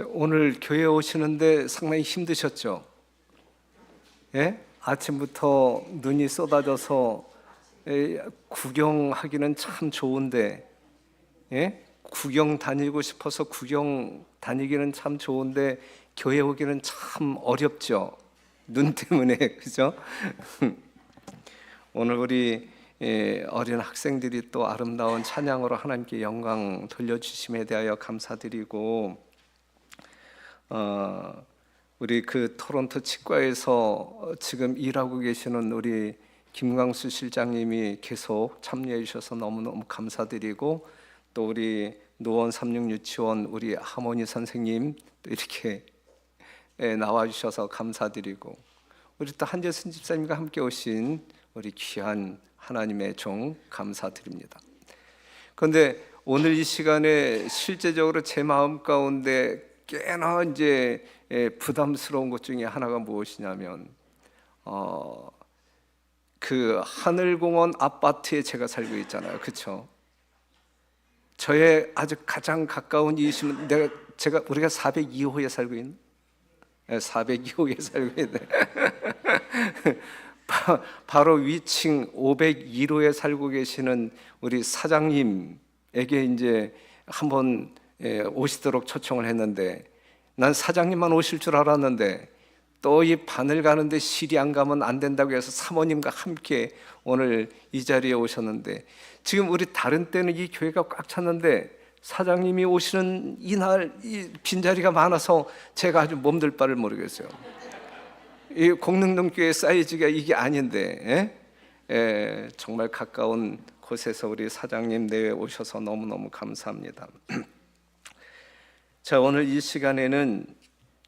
오늘 교회 오시는데 상당히 힘드셨죠? 예? 아침부터 눈이 쏟아져서 구경하기는 참 좋은데, 예? 구경 다니고 싶어서 구경 다니기는 참 좋은데 교회 오기는 참 어렵죠. 눈 때문에 그죠? 오늘 우리 어린 학생들이 또 아름다운 찬양으로 하나님께 영광 돌려주심에 대하여 감사드리고, 우리 그 토론토 치과에서 지금 일하고 계시는 우리 김광수 실장님이 계속 참여해 주셔서 너무너무 감사드리고, 또 우리 노원 삼육유치원 우리 하모니 선생님 또 이렇게 나와 주셔서 감사드리고, 우리 또 한재순 집사님과 함께 오신 우리 귀한 하나님의 종 감사드립니다. 그런데 오늘 이 시간에 실제적으로 제 마음 가운데 꽤나 이제 부담스러운 것 중에 하나가 무엇이냐면, 그 하늘공원 아파트에 제가 살고 있잖아요, 그렇죠? 저의 아주 가장 가까운 이웃은 우리가 402호에 살고 있는, 402호에 살고 있는 바로 위층 501호에 살고 계시는 우리 사장님에게 이제 한번 오시도록 초청을 했는데, 난 사장님만 오실 줄 알았는데 또 이 바늘 가는데 실이 안 가면 안 된다고 해서 사모님과 함께 오늘 이 자리에 오셨는데, 지금 우리 다른 때는 이 교회가 꽉 찼는데 사장님이 오시는 이날 이 빈자리가 많아서 제가 아주 몸둘 바를 모르겠어요. 이 공릉동교회 사이즈가 이게 아닌데, 정말 가까운 곳에서 우리 사장님 내외 오셔서 너무너무 감사합니다. 자, 오늘 이 시간에는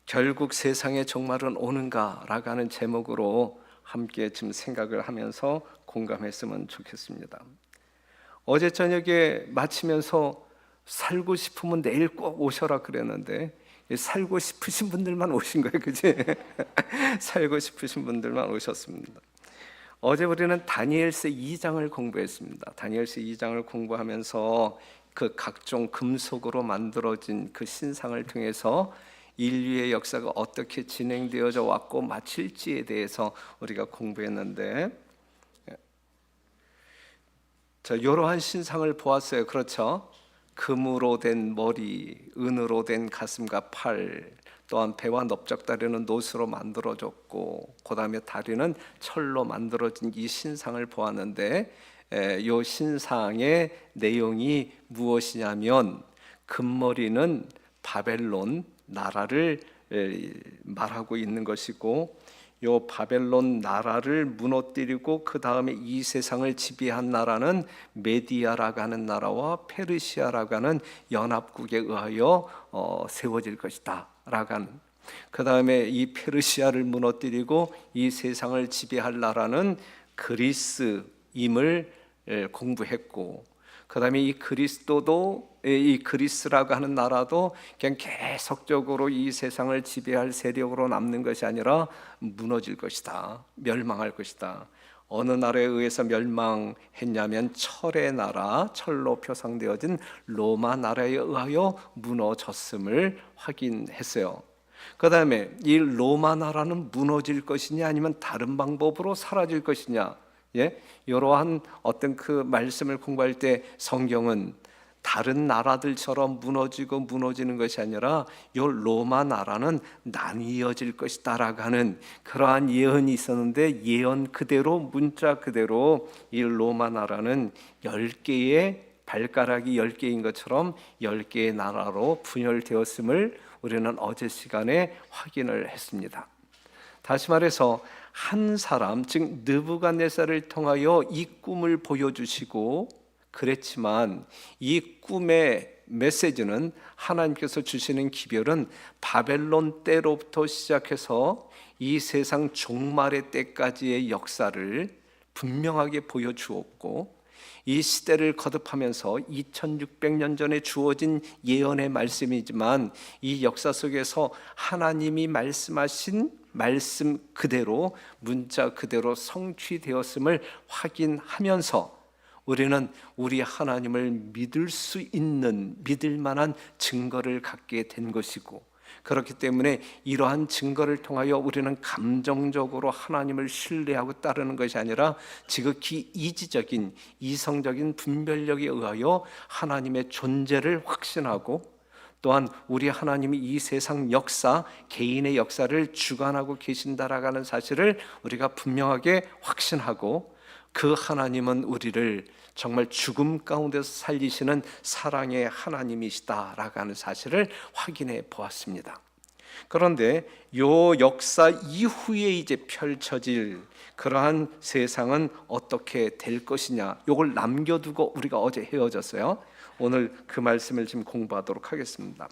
결국 세상의 종말은 오는가라고 하는 제목으로 함께 지금 생각을 하면서 공감했으면 좋겠습니다. 어제 저녁에 마치면서 살고 싶으면 내일 꼭 오셔라 그랬는데, 살고 싶으신 분들만 오신 거예요, 그치? 살고 싶으신 분들만 오셨습니다. 어제 우리는 다니엘서 2장을 공부했습니다. 다니엘서 2장을 공부하면서 그 각종 금속으로 만들어진 그 신상을 통해서 인류의 역사가 어떻게 진행되어져 왔고 마칠지에 대해서 우리가 공부했는데, 자, 이러한 신상을 보았어요, 그렇죠? 금으로 된 머리, 은으로 된 가슴과 팔, 또한 배와 넓적다리는 노스로 만들어졌고, 그 다음에 다리는 철로 만들어진 이 신상을 보았는데, 이 신상의 내용이 무엇이냐면, 금머리는 바벨론 나라를 말하고 있는 것이고, 이 바벨론 나라를 무너뜨리고 그 다음에 이 세상을 지배한 나라는 메디아라고 하는 나라와 페르시아라고 하는 연합국에 의하여 세워질 것이다 라고 하는, 그 다음에 이 페르시아를 무너뜨리고 이 세상을 지배할 나라는 그리스임을 공부했고, 그 다음에 이 그리스라고 하는 나라도 그냥 계속적으로 이 세상을 지배할 세력으로 남는 것이 아니라 무너질 것이다, 멸망할 것이다. 어느 나라에 의해서 멸망했냐면 철의 나라, 철로 표상되어진 로마 나라에 의하여 무너졌음을 확인했어요. 그 다음에 이 로마 나라는 무너질 것이냐 아니면 다른 방법으로 사라질 것이냐, 이러한 어떤 그 말씀을 공부할 때 성경은 다른 나라들처럼 무너지는 것이 아니라 이 로마 나라는 나뉘어질 것이다라고 하는 그러한 예언이 있었는데, 예언 그대로 문자 그대로 이 로마 나라는 10개의 발가락이 10개인 것처럼 10개의 나라로 분열되었음을 우리는 어제 시간에 확인을 했습니다. 다시 말해서 한 사람, 즉 느부갓네살을 통하여 이 꿈을 보여주시고 그랬지만, 이 꿈의 메시지는, 하나님께서 주시는 기별은 바벨론 때로부터 시작해서 이 세상 종말의 때까지의 역사를 분명하게 보여주었고, 이 시대를 거듭하면서 2600년 전에 주어진 예언의 말씀이지만 이 역사 속에서 하나님이 말씀하신 말씀 그대로, 문자 그대로 성취되었음을 확인하면서 우리는 우리 하나님을 믿을 수 있는, 믿을 만한 증거를 갖게 된 것이고, 그렇기 때문에 이러한 증거를 통하여 우리는 감정적으로 하나님을 신뢰하고 따르는 것이 아니라 지극히 이지적인 이성적인 분별력에 의하여 하나님의 존재를 확신하고, 또한 우리 하나님이 이 세상 역사, 개인의 역사를 주관하고 계신다라는 사실을 우리가 분명하게 확신하고, 그 하나님은 우리를 정말 죽음 가운데서 살리시는 사랑의 하나님이시다라고 하는 사실을 확인해 보았습니다. 그런데 요 역사 이후에 이제 펼쳐질 그러한 세상은 어떻게 될 것이냐, 요걸 남겨두고 우리가 어제 헤어졌어요. 오늘 그 말씀을 지금 공부하도록 하겠습니다.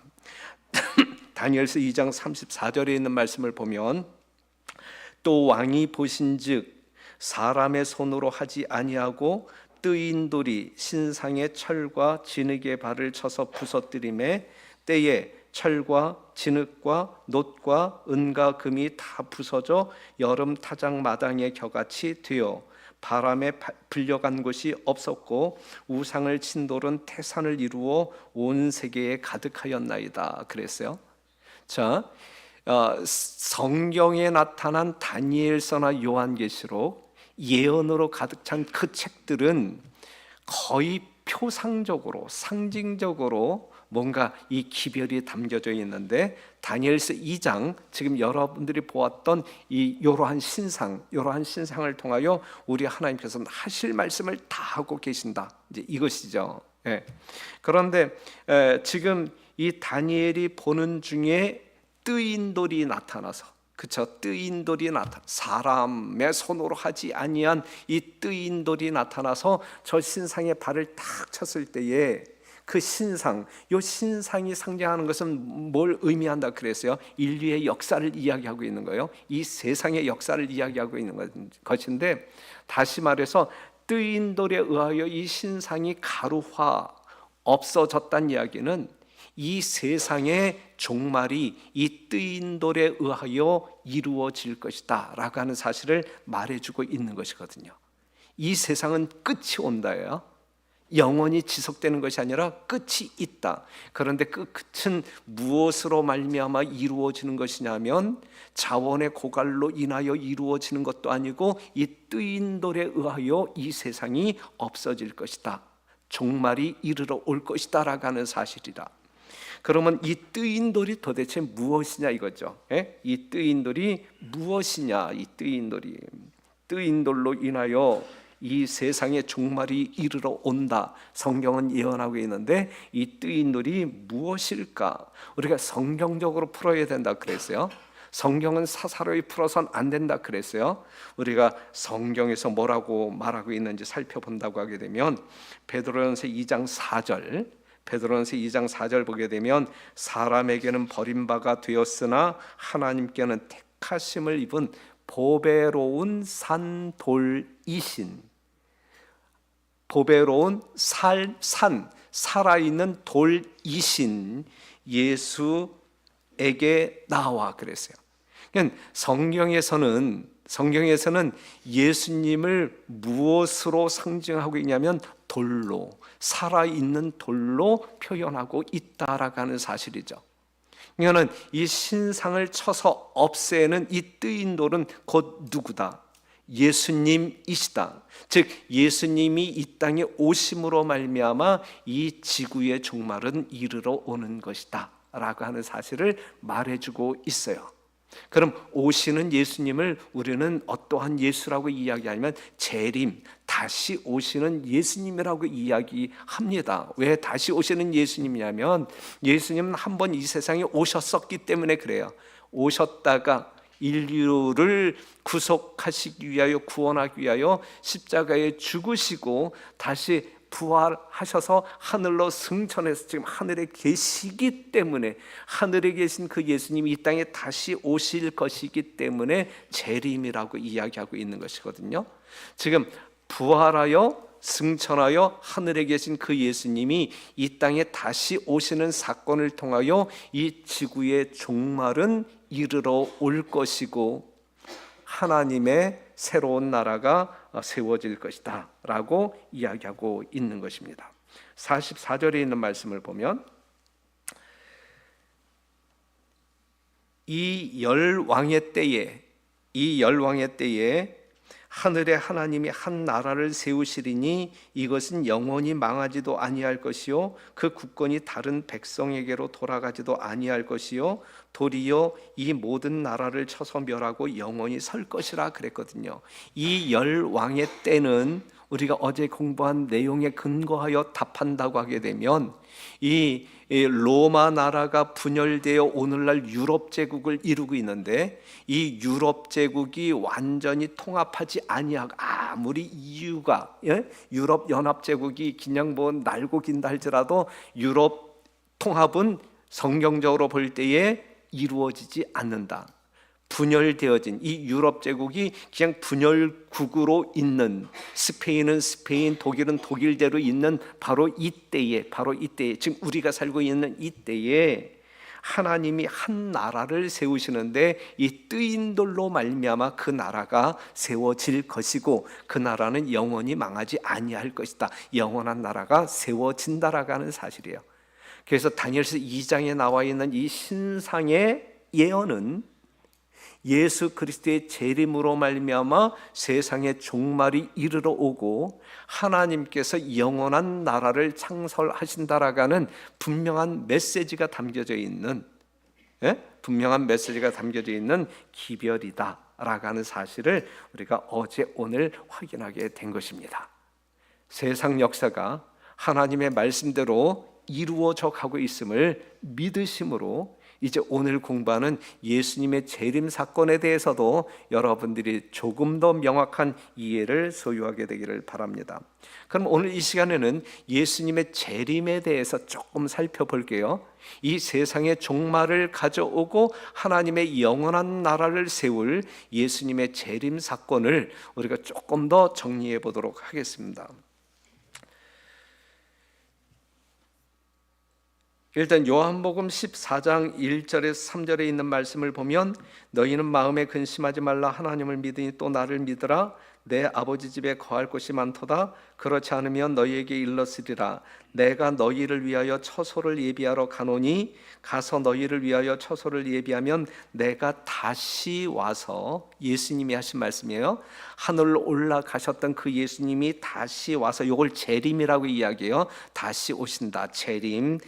다니엘서 2장 34절에 있는 말씀을 보면, 또 왕이 보신즉 사람의 손으로 하지 아니하고 뜨인 돌이 신상의 철과 진흙의 발을 쳐서 부서뜨림에 때에 철과 진흙과 놋과 은과 금이 다 부서져 여름 타작 마당의 겨같이 되어 바람에 불려간 곳이 없었고 우상을 친 돌은 태산을 이루어 온 세계에 가득하였나이다 그랬어요. 자, 성경에 나타난 다니엘서나 요한계시록, 예언으로 가득 찬 그 책들은 거의 표상적으로 상징적으로 뭔가 이 기별이 담겨져 있는데, 다니엘서 2장, 지금 여러분들이 보았던 이 이러한 신상을 통하여 우리 하나님께서는 하실 말씀을 다 하고 계신다, 이제 이것이죠. 예. 그런데 지금 이 다니엘이 보는 중에 뜨인 돌이 나타나서, 그쵸? 뜨인 돌이 사람의 손으로 하지 아니한 이 뜨인 돌이 나타나서 저 신상에 발을 탁 쳤을 때에 그 신상, 요 신상이 상징하는 것은 뭘 의미한다 그랬어요? 인류의 역사를 이야기하고 있는 거예요. 이 세상의 역사를 이야기하고 있는 것인데, 다시 말해서 뜨인 돌에 의하여 이 신상이 가루화 없어졌다는 이야기는 이 세상의 종말이 이 뜨인 돌에 의하여 이루어질 것이다 라고 하는 사실을 말해주고 있는 것이거든요. 이 세상은 끝이 온다예요. 영원히 지속되는 것이 아니라 끝이 있다. 그런데 그 끝은 무엇으로 말미암아 이루어지는 것이냐면 자원의 고갈로 인하여 이루어지는 것도 아니고 이 뜨인 돌에 의하여 이 세상이 없어질 것이다. 종말이 이르러 올 것이다 라고 하는 사실이다. 그러면 이 뜨인 돌이 도대체 무엇이냐 이거죠. 이 뜨인 돌이 무엇이냐? 이 뜨인 돌로 인하여 이 세상의 종말이 이르러 온다, 성경은 예언하고 있는데 이 뜨인 돌이 무엇일까? 우리가 성경적으로 풀어야 된다 그랬어요. 성경은 사사로이 풀어선 안 된다 그랬어요. 우리가 성경에서 뭐라고 말하고 있는지 살펴본다고 하게 되면 베드로전서 2장 4절 보게 되면, 사람에게는 버림바가 되었으나 하나님께는 택하심을 입은 보배로운 산돌이신, 보배로운 살아있는 돌이신 예수에게 나와 그랬어요. 그러니까 성경에서는 예수님을 무엇으로 상징하고 있냐면 돌로, 살아있는 돌로 표현하고 있다라고 하는 사실이죠. 그러니까 이 신상을 쳐서 없애는 이 뜨인 돌은 곧 누구다? 예수님이시다. 즉 예수님이 이 땅에 오심으로 말미암아 이 지구의 종말은 이르러 오는 것이다 라고 하는 사실을 말해주고 있어요. 그럼 오시는 예수님을 우리는 어떠한 예수라고 이야기하냐면 재림, 다시 오시는 예수님이라고 이야기합니다. 왜 다시 오시는 예수님이냐면 예수님은 한번 이 세상에 오셨었기 때문에 그래요. 오셨다가 인류를 구속하시기 위하여, 구원하기 위하여 십자가에 죽으시고 다시 부활하셔서 하늘로 승천해서 지금 하늘에 계시기 때문에, 하늘에 계신 그 예수님이 이 땅에 다시 오실 것이기 때문에 재림이라고 이야기하고 있는 것이거든요. 지금 부활하여 승천하여 하늘에 계신 그 예수님이 이 땅에 다시 오시는 사건을 통하여 이 지구의 종말은 이르러 올 것이고 하나님의 새로운 나라가 세워질 것이다 라고 이야기하고 있는 것입니다. 44절에 있는 말씀을 보면, 이 열왕의 때에 하늘의 하나님이 한 나라를 세우시리니 이것은 영원히 망하지도 아니할 것이요 그 국권이 다른 백성에게로 돌아가지도 아니할 것이요 도리어 이 모든 나라를 쳐서 멸하고 영원히 설 것이라 그랬거든요. 이 열왕의 때는 우리가 어제 공부한 내용에 근거하여 답한다고 하게 되면 이 로마 나라가 분열되어 오늘날 유럽 제국을 이루고 있는데, 이 유럽 제국이 완전히 통합하지 아니하고 아무리 EU가 유럽 연합 제국이 그냥 뭐 날고 긴다 할지라도 유럽 통합은 성경적으로 볼 때에 이루어지지 않는다. 분열되어진 이 유럽 제국이 그냥 분열국으로 있는, 스페인은 스페인, 독일은 독일대로 있는 바로 이때에 지금 우리가 살고 있는 이때에 하나님이 한 나라를 세우시는데 이 뜨인돌로 말미암아 그 나라가 세워질 것이고 그 나라는 영원히 망하지 아니할 것이다. 영원한 나라가 세워진다라고 하는 사실이에요. 그래서 다니엘서 2장에 나와 있는 이 신상의 예언은 예수 그리스도의 재림으로 말미암아 세상의 종말이 이르러 오고 하나님께서 영원한 나라를 창설하신다라고 하는 분명한 메시지가 담겨져 있는 기별이다라고 하는 사실을 우리가 어제 오늘 확인하게 된 것입니다. 세상 역사가 하나님의 말씀대로 이루어져 가고 있음을 믿으심으로 이제 오늘 공부하는 예수님의 재림 사건에 대해서도 여러분들이 조금 더 명확한 이해를 소유하게 되기를 바랍니다. 그럼 오늘 이 시간에는 예수님의 재림에 대해서 조금 살펴볼게요. 이 세상의 종말을 가져오고 하나님의 영원한 나라를 세울 예수님의 재림 사건을 우리가 조금 더 정리해 보도록 하겠습니다. 일단 요한복음 14장 1절에서 3절에 있는 말씀을 보면 너희는 마음에 근심하지 말라. 하나님을 믿으니 또 나를 믿으라. 내 아버지 집에 거할 곳이 많도다. 그렇지 않으면 너희에게 일렀으리라. 내가 너희를 위하여 처소를 예비하러 가노니 가서 너희를 위하여 처소를 예비하면 내가 다시 와서, 예수님이 하신 말씀이에요. 하늘로 올라가셨던 그 예수님이 다시 와서, 이걸 재림이라고 이야기해요. 다시 오신다. 재림.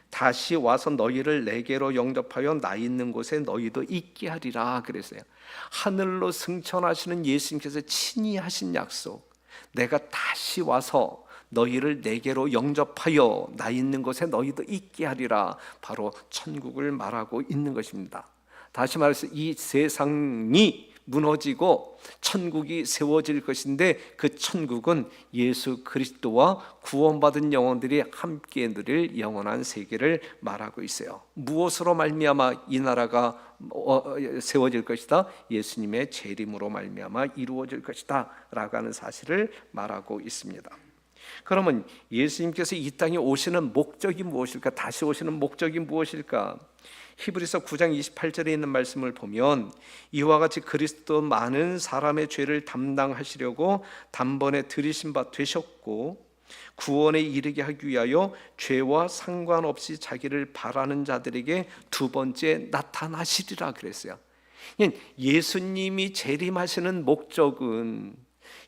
다시 와서 너희를 내게로 영접하여 나 있는 곳에 너희도 있게 하리라 그랬어요. 하늘로 승천하시는 예수님께서 친히 하신 약속, 내가 다시 와서 너희를 내게로 영접하여 나 있는 곳에 너희도 있게 하리라, 바로 천국을 말하고 있는 것입니다. 다시 말해서 이 세상이 무너지고 천국이 세워질 것인데 그 천국은 예수 그리스도와 구원받은 영혼들이 함께 누릴 영원한 세계를 말하고 있어요. 무엇으로 말미암아 이 나라가 세워질 것이다? 예수님의 재림으로 말미암아 이루어질 것이다 라고 하는 사실을 말하고 있습니다. 그러면 예수님께서 이 땅에 오시는 목적이 무엇일까? 다시 오시는 목적이 무엇일까? 히브리서 9장 28절에 있는 말씀을 보면 이와 같이 그리스도 많은 사람의 죄를 담당하시려고 단번에 들이신 바 되셨고 구원에 이르게 하기 위하여 죄와 상관없이 자기를 바라는 자들에게 두 번째 나타나시리라 그랬어요. 예수님이 재림하시는 목적은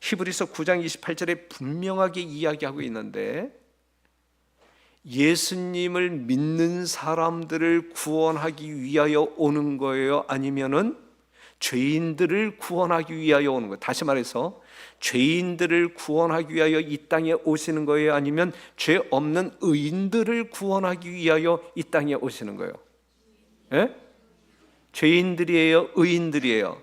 히브리서 9장 28절에 분명하게 이야기하고 있는데, 예수님을 믿는 사람들을 구원하기 위하여 오는 거예요? 아니면은 죄인들을 구원하기 위하여 오는 거예요? 다시 말해서 죄인들을 구원하기 위하여 이 땅에 오시는 거예요? 아니면 죄 없는 의인들을 구원하기 위하여 이 땅에 오시는 거예요? 죄인들이에요? 의인들이에요?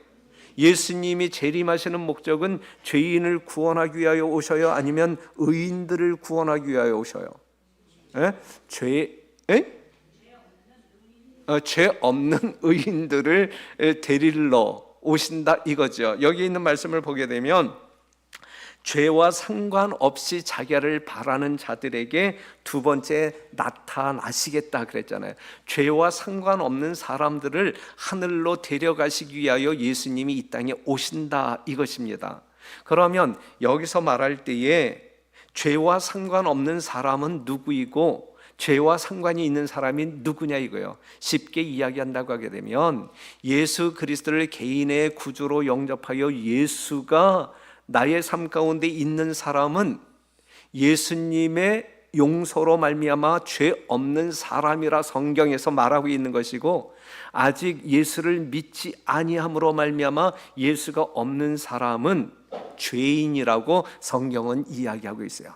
예수님이 재림하시는 목적은 죄인을 구원하기 위하여 오셔요? 아니면 의인들을 구원하기 위하여 오셔요? 죄 없는 의인들을 데리러 오신다 이거죠. 여기 있는 말씀을 보게 되면 죄와 상관없이 자기를 바라는 자들에게 두 번째 나타나시겠다 그랬잖아요. 죄와 상관없는 사람들을 하늘로 데려가시기 위하여 예수님이 이 땅에 오신다 이것입니다. 그러면 여기서 말할 때에 죄와 상관없는 사람은 누구이고 죄와 상관이 있는 사람이 누구냐 이거예요. 쉽게 이야기한다고 하게 되면 예수 그리스도를 개인의 구주로 영접하여 예수가 나의 삶 가운데 있는 사람은 예수님의 용서로 말미암아 죄 없는 사람이라 성경에서 말하고 있는 것이고, 아직 예수를 믿지 아니함으로 말미암아 예수가 없는 사람은 죄인이라고 성경은 이야기하고 있어요.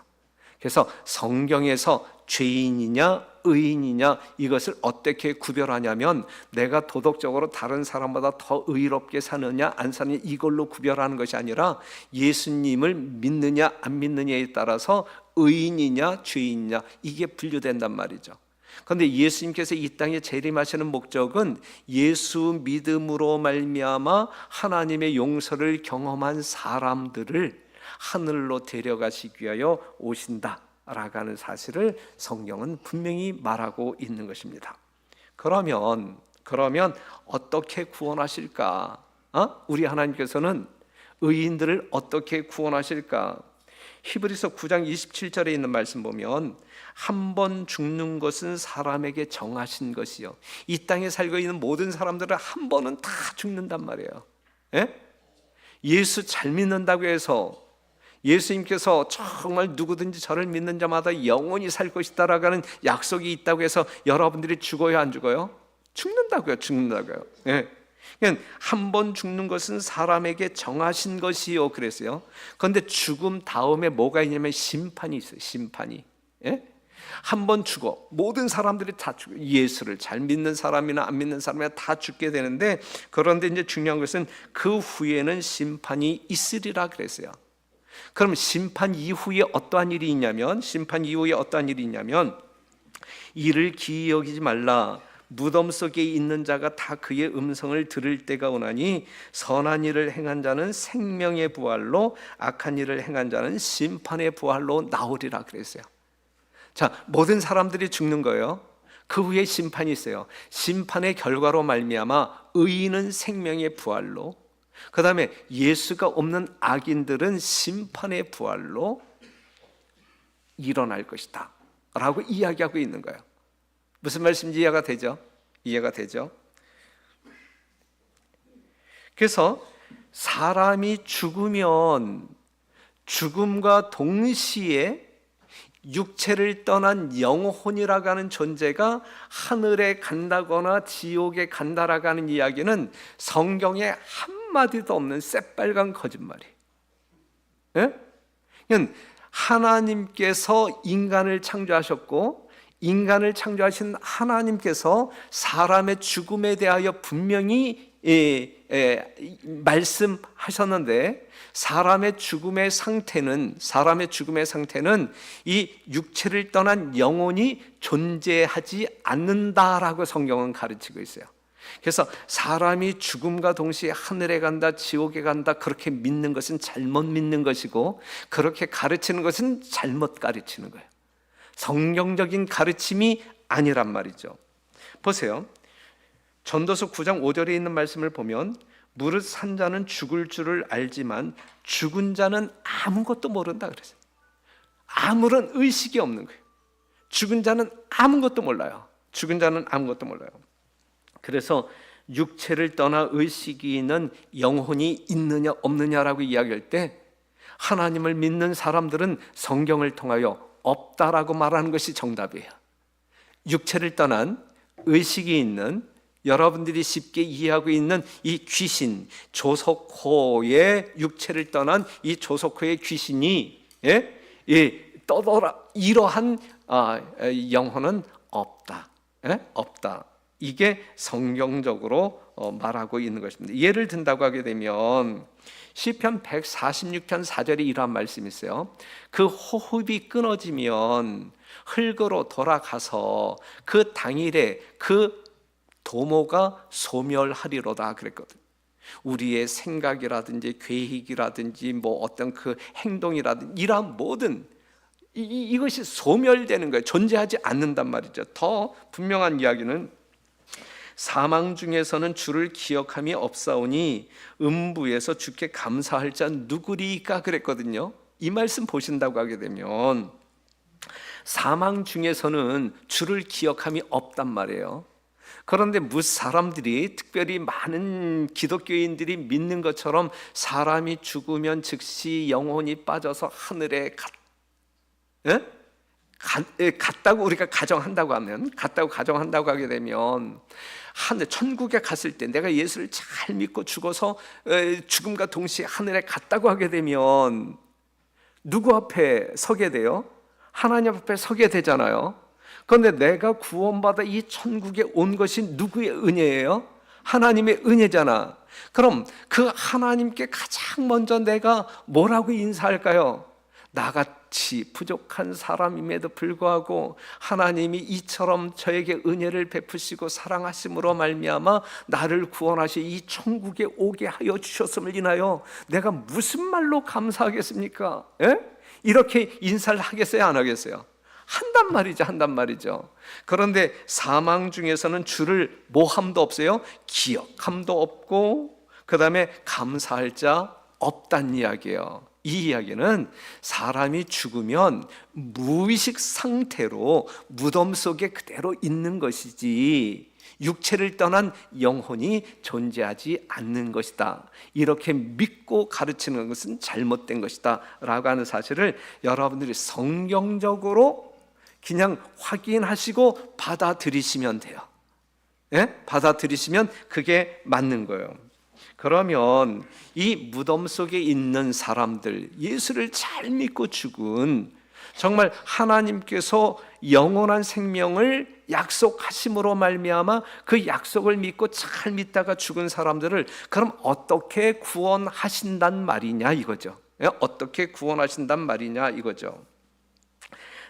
그래서 성경에서 죄인이냐 의인이냐 이것을 어떻게 구별하냐면, 내가 도덕적으로 다른 사람보다 더 의롭게 사느냐 안 사느냐 이걸로 구별하는 것이 아니라 예수님을 믿느냐 안 믿느냐에 따라서 의인이냐 죄인이냐 이게 분류된단 말이죠. 그런데 예수님께서 이 땅에 재림하시는 목적은 예수 믿음으로 말미암아 하나님의 용서를 경험한 사람들을 하늘로 데려가시기 위하여 오신다라고 하는 사실을 성경은 분명히 말하고 있는 것입니다. 그러면 어떻게 구원하실까? 우리 하나님께서는 의인들을 어떻게 구원하실까? 히브리서 9장 27절에 있는 말씀 보면, 한 번 죽는 것은 사람에게 정하신 것이요, 이 땅에 살고 있는 모든 사람들은 한 번은 다 죽는단 말이에요. 예? 예수 잘 믿는다고 해서 예수님께서 정말 누구든지 저를 믿는 자마다 영원히 살 것이다라고 하는 약속이 있다고 해서 여러분들이 죽어요 안 죽어요? 죽는다고요. 예. 한 번 죽는 것은 사람에게 정하신 것이요 그랬어요. 그런데 죽음 다음에 뭐가 있냐면 심판이 있어요. 심판이. 예? 한 번 죽어. 모든 사람들이 다 죽어. 예수를 잘 믿는 사람이나 안 믿는 사람이나 다 죽게 되는데, 그런데 이제 중요한 것은 그 후에는 심판이 있으리라 그랬어요. 그럼 심판 이후에 어떠한 일이 있냐면, 이를 기이 여기지 말라. 무덤 속에 있는 자가 다 그의 음성을 들을 때가 오나니, 선한 일을 행한 자는 생명의 부활로, 악한 일을 행한 자는 심판의 부활로 나오리라 그랬어요. 자, 모든 사람들이 죽는 거예요. 그 후에 심판이 있어요. 심판의 결과로 말미암아 의인은 생명의 부활로, 그 다음에 예수가 없는 악인들은 심판의 부활로 일어날 것이다 라고 이야기하고 있는 거예요. 무슨 말씀인지 이해가 되죠? 그래서 사람이 죽으면 죽음과 동시에 육체를 떠난 영혼이라고 하는 존재가 하늘에 간다거나 지옥에 간다라고 하는 이야기는 성경에 한마디도 없는 새빨간 거짓말이에요. 예? 하나님께서 인간을 창조하셨고, 인간을 창조하신 하나님께서 사람의 죽음에 대하여 분명히 말씀하셨는데, 사람의 죽음의 상태는 이 육체를 떠난 영혼이 존재하지 않는다라고 성경은 가르치고 있어요. 그래서 사람이 죽음과 동시에 하늘에 간다 지옥에 간다 그렇게 믿는 것은 잘못 믿는 것이고, 그렇게 가르치는 것은 잘못 가르치는 거예요. 성경적인 가르침이 아니란 말이죠. 보세요. 전도서 9장 5절에 있는 말씀을 보면, 무릇 산 자는 죽을 줄을 알지만 죽은 자는 아무것도 모른다 그랬어요. 아무런 의식이 없는 거예요. 죽은 자는 아무것도 몰라요. 그래서 육체를 떠나 의식이 있는 영혼이 있느냐 없느냐라고 이야기할 때, 하나님을 믿는 사람들은 성경을 통하여 없다라고 말하는 것이 정답이에요. 육체를 떠난 의식이 있는, 여러분들이 쉽게 이해하고 있는 이 귀신, 조석호의 육체를 떠난 이 조석호의 귀신이 떠돌아 이러한 영혼은 없다. 없다. 이게 성경적으로 말하고 있는 것입니다. 예를 든다고 하게 되면 시편 146편 4절에 이러한 말씀이 있어요. 그 호흡이 끊어지면 흙으로 돌아가서 그 당일에 그 도모가 소멸하리로다 그랬거든. 우리의 생각이라든지 계획이라든지 뭐 어떤 그 행동이라든지 이러한 모든 이것이 소멸되는 거예요. 존재하지 않는단 말이죠. 더 분명한 이야기는, 사망 중에서는 주를 기억함이 없사오니 음부에서 주께 감사할 자 누구리까 그랬거든요. 이 말씀 보신다고 하게 되면, 사망 중에서는 주를 기억함이 없단 말이에요. 그런데 사람들이, 특별히 많은 기독교인들이 믿는 것처럼 사람이 죽으면 즉시 영혼이 빠져서 하늘에 갔다고 우리가 가정한다고 하게 되면, 천국에 갔을 때 내가 예수를 잘 믿고 죽어서 죽음과 동시에 하늘에 갔다고 하게 되면 누구 앞에 서게 돼요? 하나님 앞에 서게 되잖아요. 그런데 내가 구원받아 이 천국에 온 것이 누구의 은혜예요? 하나님의 은혜잖아. 그럼 그 하나님께 가장 먼저 내가 뭐라고 인사할까요? 나같이 부족한 사람임에도 불구하고 하나님이 이처럼 저에게 은혜를 베푸시고 사랑하심으로 말미암아 나를 구원하시 이 천국에 오게 하여 주셨음을 인하여 내가 무슨 말로 감사하겠습니까? 예? 이렇게 인사를 하겠어요, 안 하겠어요? 한단 말이죠. 그런데 사망 중에서는 주를 뭐함도 없어요? 기억함도 없고, 그 다음에 감사할 자 없단 이야기예요. 이 이야기는 사람이 죽으면 무의식 상태로 무덤 속에 그대로 있는 것이지 육체를 떠난 영혼이 존재하지 않는 것이다. 이렇게 믿고 가르치는 것은 잘못된 것이다 라고 하는 사실을 여러분들이 성경적으로 그냥 확인하시고 받아들이시면 돼요. 예? 받아들이시면 그게 맞는 거예요. 그러면 이 무덤 속에 있는 사람들, 예수를 잘 믿고 죽은, 정말 하나님께서 영원한 생명을 약속하심으로 말미암아 그 약속을 믿고 잘 믿다가 죽은 사람들을 그럼 어떻게 구원하신단 말이냐 이거죠. 어떻게 구원하신단 말이냐 이거죠.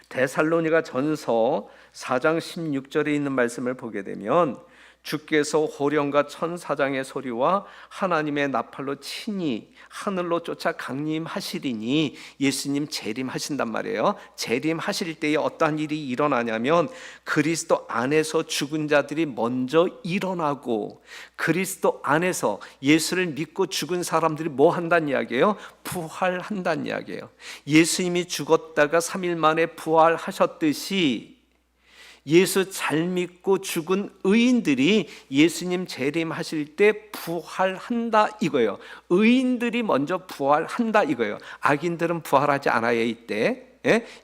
데살로니가 전서 4장 16절에 있는 말씀을 보게 되면, 주께서 호령과 천사장의 소리와 하나님의 나팔로 친히 하늘로 쫓아 강림하시리니, 예수님 재림하신단 말이에요. 재림하실 때에 어떠한 일이 일어나냐면 그리스도 안에서 죽은 자들이 먼저 일어나고, 그리스도 안에서 예수를 믿고 죽은 사람들이 뭐 한다는 이야기예요? 부활한다는 이야기예요. 예수님이 죽었다가 3일 만에 부활하셨듯이 예수 잘 믿고 죽은 의인들이 예수님 재림하실 때 부활한다 이거예요. 의인들이 먼저 부활한다 이거예요. 악인들은 부활하지 않아요. 이때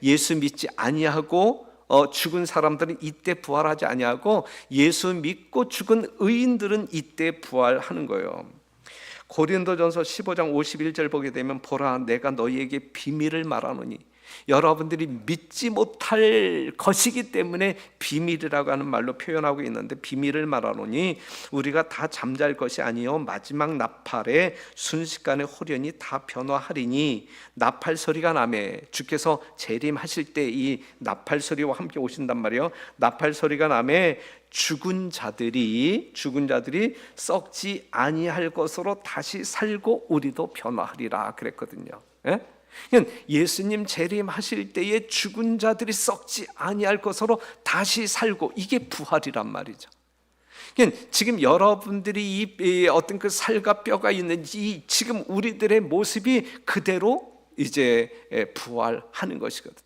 예수 믿지 아니하고 죽은 사람들은 이때 부활하지 아니하고, 예수 믿고 죽은 의인들은 이때 부활하는 거예요. 고린도전서 15장 51절 보게 되면, 보라 내가 너희에게 비밀을 말하노니, 여러분들이 믿지 못할 것이기 때문에 비밀이라고 하는 말로 표현하고 있는데, 비밀을 말하노니 우리가 다 잠잘 것이 아니요 마지막 나팔에 순식간에 호련히 다 변화하리니, 나팔 소리가 나매, 주께서 재림하실 때 이 나팔 소리와 함께 오신단 말이에요. 나팔 소리가 나매 죽은 자들이 썩지 아니할 것으로 다시 살고 우리도 변화하리라 그랬거든요. 예수님 재림하실 때에 죽은 자들이 썩지 아니할 것으로 다시 살고, 이게 부활이란 말이죠. 지금 여러분들이 이 어떤 그 살과 뼈가 있는 이 지금 우리들의 모습이 그대로 이제 부활하는 것이거든요.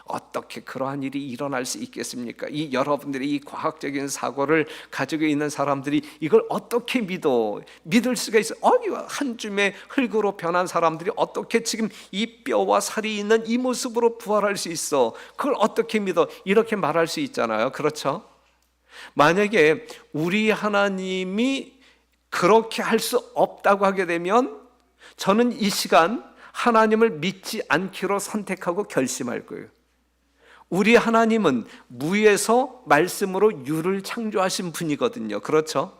어떻게 그러한 일이 일어날 수 있겠습니까? 이 여러분들이 이 과학적인 사고를 가지고 있는 사람들이 이걸 어떻게 믿을 수가 있어요? 한 줌의 흙으로 변한 사람들이 어떻게 지금 이 뼈와 살이 있는 이 모습으로 부활할 수 있어? 그걸 어떻게 믿어? 이렇게 말할 수 있잖아요. 그렇죠? 만약에 우리 하나님이 그렇게 할 수 없다고 하게 되면, 저는 이 시간 하나님을 믿지 않기로 선택하고 결심할 거예요. 우리 하나님은 무에서 말씀으로 유를 창조하신 분이거든요. 그렇죠?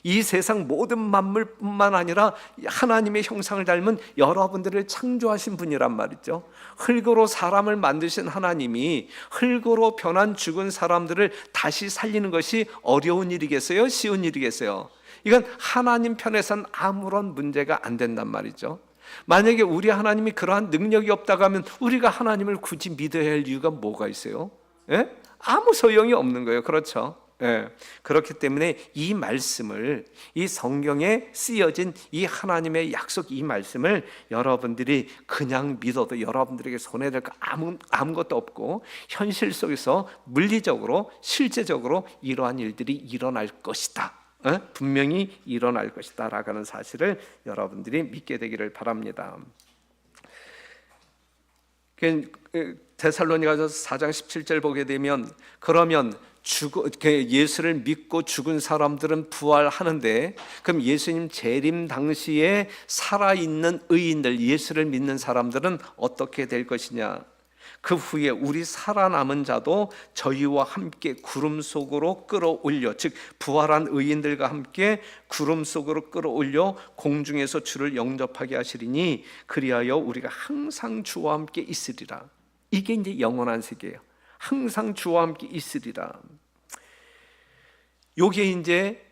이 세상 모든 만물뿐만 아니라 하나님의 형상을 닮은 여러분들을 창조하신 분이란 말이죠. 흙으로 사람을 만드신 하나님이 흙으로 변한 죽은 사람들을 다시 살리는 것이 어려운 일이겠어요? 쉬운 일이겠어요? 이건 하나님 편에선 아무런 문제가 안 된단 말이죠. 만약에 우리 하나님이 그러한 능력이 없다고 하면 우리가 하나님을 굳이 믿어야 할 이유가 뭐가 있어요? 아무 소용이 없는 거예요. 그렇죠? 예, 그렇기 때문에 이 말씀을, 이 성경에 쓰여진 이 하나님의 약속, 이 말씀을 여러분들이 그냥 믿어도 여러분들에게 손해될 거 아무것도 없고, 현실 속에서 물리적으로 실제적으로 이러한 일들이 일어날 것이다, 분명히 일어날 것이다 라는 사실을 여러분들이 믿게 되기를 바랍니다. 데살로니가서 4장 17절 보게 되면, 그러면 예수를 믿고 죽은 사람들은 부활하는데, 그럼 예수님 재림 당시에 살아있는 의인들, 예수를 믿는 사람들은 어떻게 될 것이냐? 그 후에 우리 살아남은 자도 저희와 함께 구름 속으로 끌어올려, 즉 부활한 의인들과 함께 구름 속으로 끌어올려 공중에서 주를 영접하게 하시리니 그리하여 우리가 항상 주와 함께 있으리라. 이게 이제 영원한 세계예요. 항상 주와 함께 있으리라. 요게 이제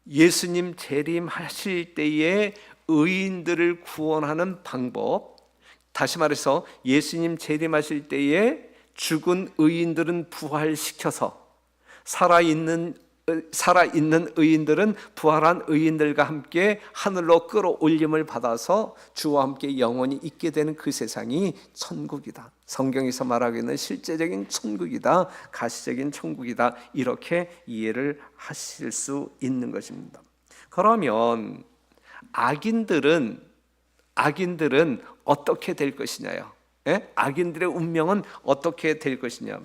예수님 재림하실 때에 의인들을 구원하는 방법. 다시 말해서 예수님 재림하실 때에 죽은 의인들은 부활시켜서 살아있는 의인들은 부활한 의인들과 함께 하늘로 끌어올림을 받아서 주와 함께 영원히 있게 되는 그 세상이 천국이다. 성경에서 말하고 있는 실제적인 천국이다, 가시적인 천국이다, 이렇게 이해를 하실 수 있는 것입니다. 그러면 악인들은 어떻게 될 것이냐요? 악인들의 운명은 어떻게 될 것이냐?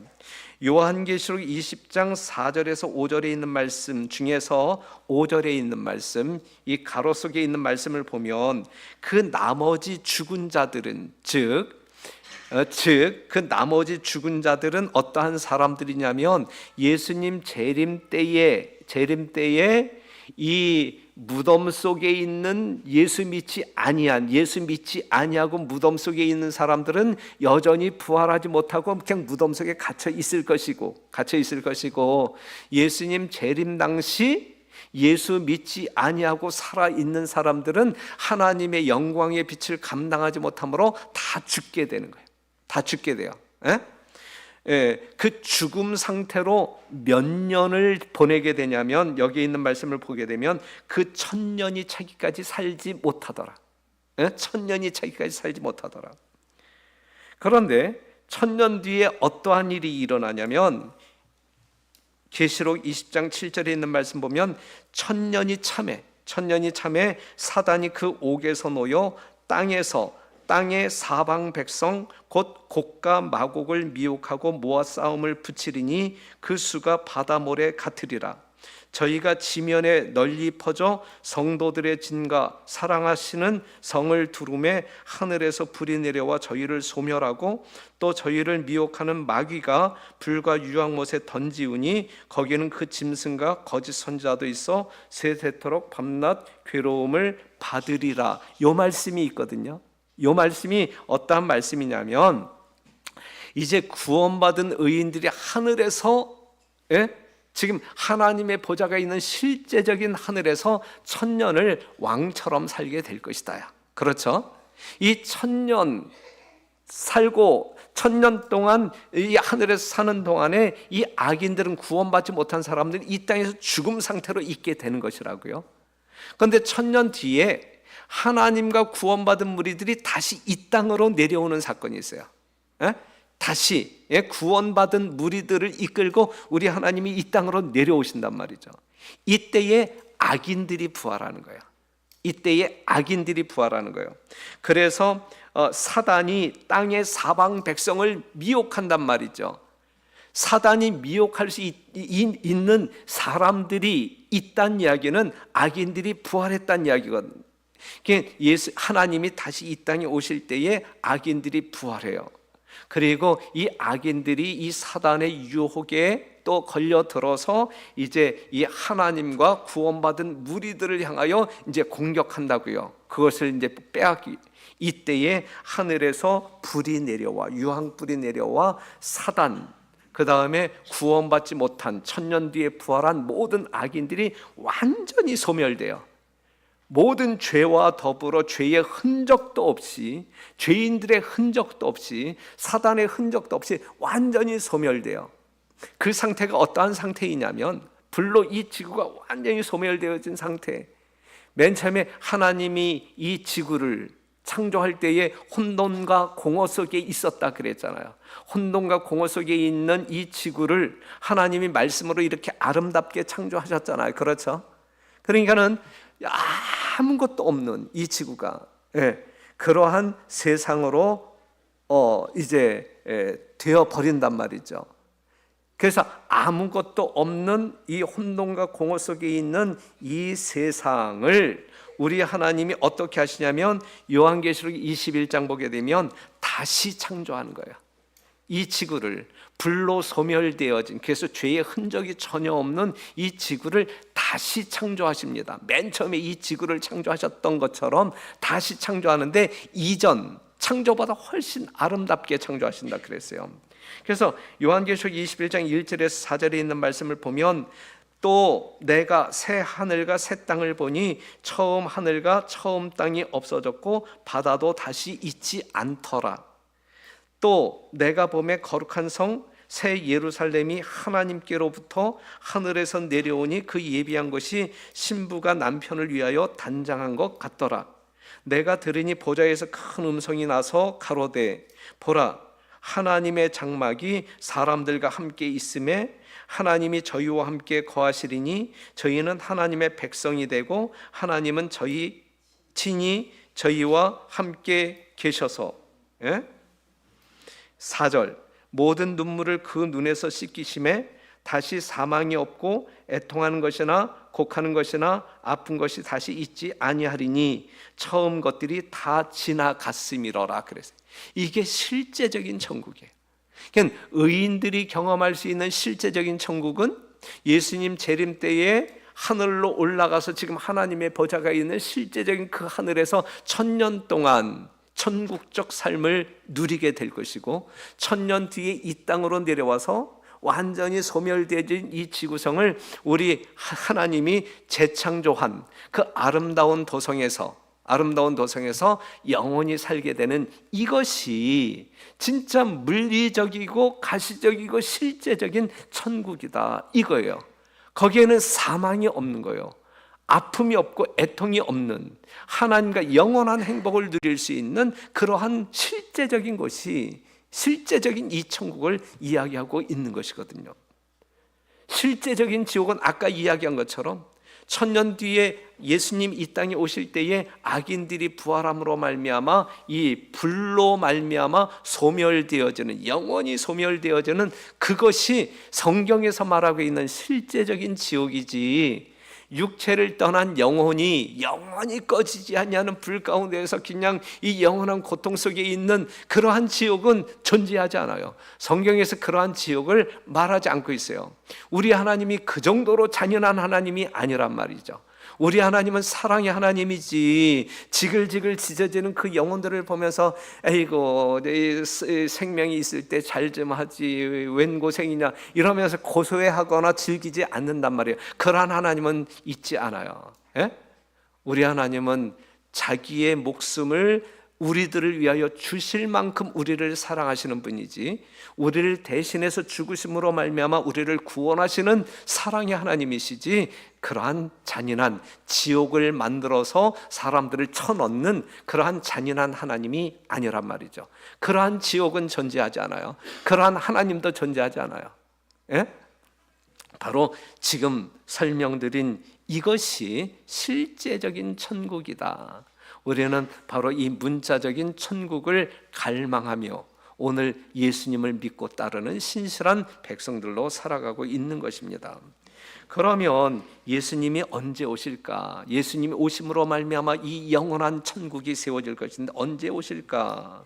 요한계시록 20장 4절에서 5절에 있는 말씀 중에서 5절에 있는 말씀, 이 가로 속에 있는 말씀을 보면 그 나머지 죽은 자들은 그 나머지 죽은 자들은 어떠한 사람들이냐면, 예수님 재림 때에 이 무덤 속에 있는 예수 믿지 아니하고 무덤 속에 있는 사람들은 여전히 부활하지 못하고 그냥 무덤 속에 갇혀 있을 것이고, 예수님 재림 당시 예수 믿지 아니하고 살아있는 사람들은 하나님의 영광의 빛을 감당하지 못하므로 다 죽게 되는 거예요. 다 죽게 돼요. 그 죽음 상태로 몇 년을 보내게 되냐면, 여기 있는 말씀을 보게 되면 그 1000년이 차기까지 살지 못하더라. 1000년이 차기까지 살지 못하더라. 그런데 1000년 뒤에 어떠한 일이 일어나냐면, 계시록 20장 7절에 있는 말씀 보면 1000년이 참에 사단이 그 옥에서 놓여 땅의 사방 백성 곧 곡과 마곡을 미혹하고 모아 싸움을 붙이리니 그 수가 바다 모래 같으리라. 저희가 지면에 널리 퍼져 성도들의 진과 사랑하시는 성을 두루매 하늘에서 불이 내려와 저희를 소멸하고 또 저희를 미혹하는 마귀가 불과 유황못에 던지우니 거기는 그 짐승과 거짓 선지자도 있어 세세토록 밤낮 괴로움을 받으리라. 요 말씀이 있거든요. 이 말씀이 어떠한 말씀이냐면, 이제 구원받은 의인들이 하늘에서, 지금 하나님의 보좌가 있는 실제적인 하늘에서 1000년을 왕처럼 살게 될 것이다. 그렇죠? 이 1000년 살고 1000년 동안 이 하늘에서 사는 동안에 이 악인들은, 구원받지 못한 사람들은 이 땅에서 죽음 상태로 있게 되는 것이라고요. 그런데 1000년 뒤에 하나님과 구원받은 무리들이 다시 이 땅으로 내려오는 사건이 있어요. 다시 구원받은 무리들을 이끌고 우리 하나님이 이 땅으로 내려오신단 말이죠. 이때에 악인들이 부활하는 거예요. 그래서 사단이 땅의 사방 백성을 미혹한단 말이죠. 사단이 미혹할 수 있는 사람들이 있다는 이야기는 악인들이 부활했다는 이야기거든요. 하나님이 다시 이 땅에 오실 때에 악인들이 부활해요. 그리고 이 악인들이 이 사단의 유혹에 또 걸려들어서 이제 이 하나님과 구원받은 무리들을 향하여 이제 공격한다고요. 그것을 이제 빼앗기, 이때에 하늘에서 불이 내려와, 유황불이 내려와 사단, 그 다음에 구원받지 못한 1000년 뒤에 부활한 모든 악인들이 완전히 소멸돼요. 모든 죄와 더불어 죄의 흔적도 없이, 죄인들의 흔적도 없이, 사단의 흔적도 없이 완전히 소멸돼요. 그 상태가 어떠한 상태이냐면, 불로 이 지구가 완전히 소멸되어진 상태. 맨 처음에 하나님이 이 지구를 창조할 때에 혼돈과 공허 속에 있었다 그랬잖아요. 혼돈과 공허 속에 있는 이 지구를 하나님이 말씀으로 이렇게 아름답게 창조하셨잖아요. 그렇죠? 그러니까는 아무것도 없는 이 지구가 그러한 세상으로 이제 되어 버린단 말이죠. 그래서 아무것도 없는 이 혼돈과 공허 속에 있는 이 세상을 우리 하나님이 어떻게 하시냐면 요한계시록 21장 보게 되면 다시 창조하는 거예요. 이 지구를 불로 소멸되어진, 그래서 죄의 흔적이 전혀 없는 이 지구를 다시 창조하십니다. 맨 처음에 이 지구를 창조하셨던 것처럼 다시 창조하는데 이전 창조보다 훨씬 아름답게 창조하신다 그랬어요. 그래서 요한계시록 21장 1절에서 4절에 있는 말씀을 보면 또 내가 새 하늘과 새 땅을 보니 처음 하늘과 처음 땅이 없어졌고 바다도 다시 있지 않더라. 또 내가 보매 거룩한 성 새 예루살렘이 하나님께로부터 하늘에서 내려오니 그 예비한 것이 신부가 남편을 위하여 단장한 것 같더라. 내가 들으니 보좌에서 큰 음성이 나서 가로되 보라 하나님의 장막이 사람들과 함께 있음에 하나님이 저희와 함께 거하시리니 저희는 하나님의 백성이 되고 하나님은 저희 친히 저희와 함께 계셔서 4절 모든 눈물을 그 눈에서 씻기심에 다시 사망이 없고 애통하는 것이나 곡하는 것이나 아픈 것이 다시 있지 아니하리니 처음 것들이 다 지나갔음이로라 그랬어요. 이게 실제적인 천국이에요. 그러니까 의인들이 경험할 수 있는 실제적인 천국은 예수님 재림 때에 하늘로 올라가서 지금 하나님의 보좌가 있는 실제적인 그 하늘에서 1000년 동안 천국적 삶을 누리게 될 것이고 1000년 뒤에 이 땅으로 내려와서 완전히 소멸되어진 이 지구성을 우리 하나님이 재창조한 그 아름다운 도성에서 영원히 살게 되는 이것이 진짜 물리적이고 가시적이고 실제적인 천국이다 이거예요. 거기에는 사망이 없는 거예요. 아픔이 없고 애통이 없는 하나님과 영원한 행복을 누릴 수 있는 그러한 실제적인 것이 실제적인 이 천국을 이야기하고 있는 것이거든요. 실제적인 지옥은 아까 이야기한 것처럼 1000년 뒤에 예수님 이 땅에 오실 때에 악인들이 부활함으로 말미암아 이 불로 말미암아 소멸되어지는 영원히 소멸되어지는 그것이 성경에서 말하고 있는 실제적인 지옥이지 육체를 떠난 영혼이 영원히 꺼지지 않냐는 불 가운데에서 그냥 이 영원한 고통 속에 있는 그러한 지옥은 존재하지 않아요. 성경에서 그러한 지옥을 말하지 않고 있어요. 우리 하나님이 그 정도로 잔인한 하나님이 아니란 말이죠. 우리 하나님은 사랑의 하나님이지 지글지글 찢어지는 그 영혼들을 보면서 에이고 내 생명이 있을 때 잘 좀 하지 웬 고생이냐 이러면서 고소해하거나 즐기지 않는단 말이에요. 그러한 하나님은 있지 않아요. 우리 하나님은 자기의 목숨을 우리들을 위하여 주실 만큼 우리를 사랑하시는 분이지 우리를 대신해서 죽으심으로 말미암아 우리를 구원하시는 사랑의 하나님이시지 그러한 잔인한 지옥을 만들어서 사람들을 쳐넣는 그러한 잔인한 하나님이 아니란 말이죠. 그러한 지옥은 존재하지 않아요. 그러한 하나님도 존재하지 않아요. 바로 지금 설명드린 이것이 실제적인 천국이다. 우리는 바로 이 문자적인 천국을 갈망하며 오늘 예수님을 믿고 따르는 신실한 백성들로 살아가고 있는 것입니다. 그러면 예수님이 언제 오실까? 예수님이 오심으로 말미암아 이 영원한 천국이 세워질 것인데 언제 오실까?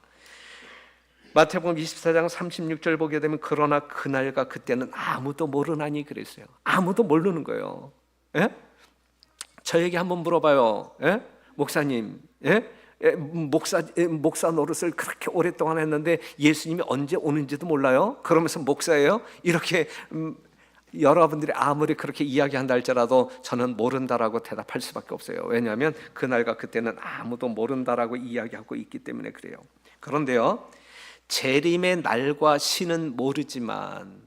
마태복음 24장 36절 보게 되면 그러나 그날과 그때는 아무도 모르나니 그랬어요. 아무도 모르는 거예요. 저에게 한번 물어봐요. 목사님, 목사 노릇을 그렇게 오랫동안 했는데 예수님이 언제 오는지도 몰라요? 그러면서 목사예요? 이렇게 여러분들이 아무리 그렇게 이야기한다 할지라도 저는 모른다라고 대답할 수밖에 없어요. 왜냐하면 그날과 그때는 아무도 모른다라고 이야기하고 있기 때문에 그래요. 그런데요, 재림의 날과 시는 모르지만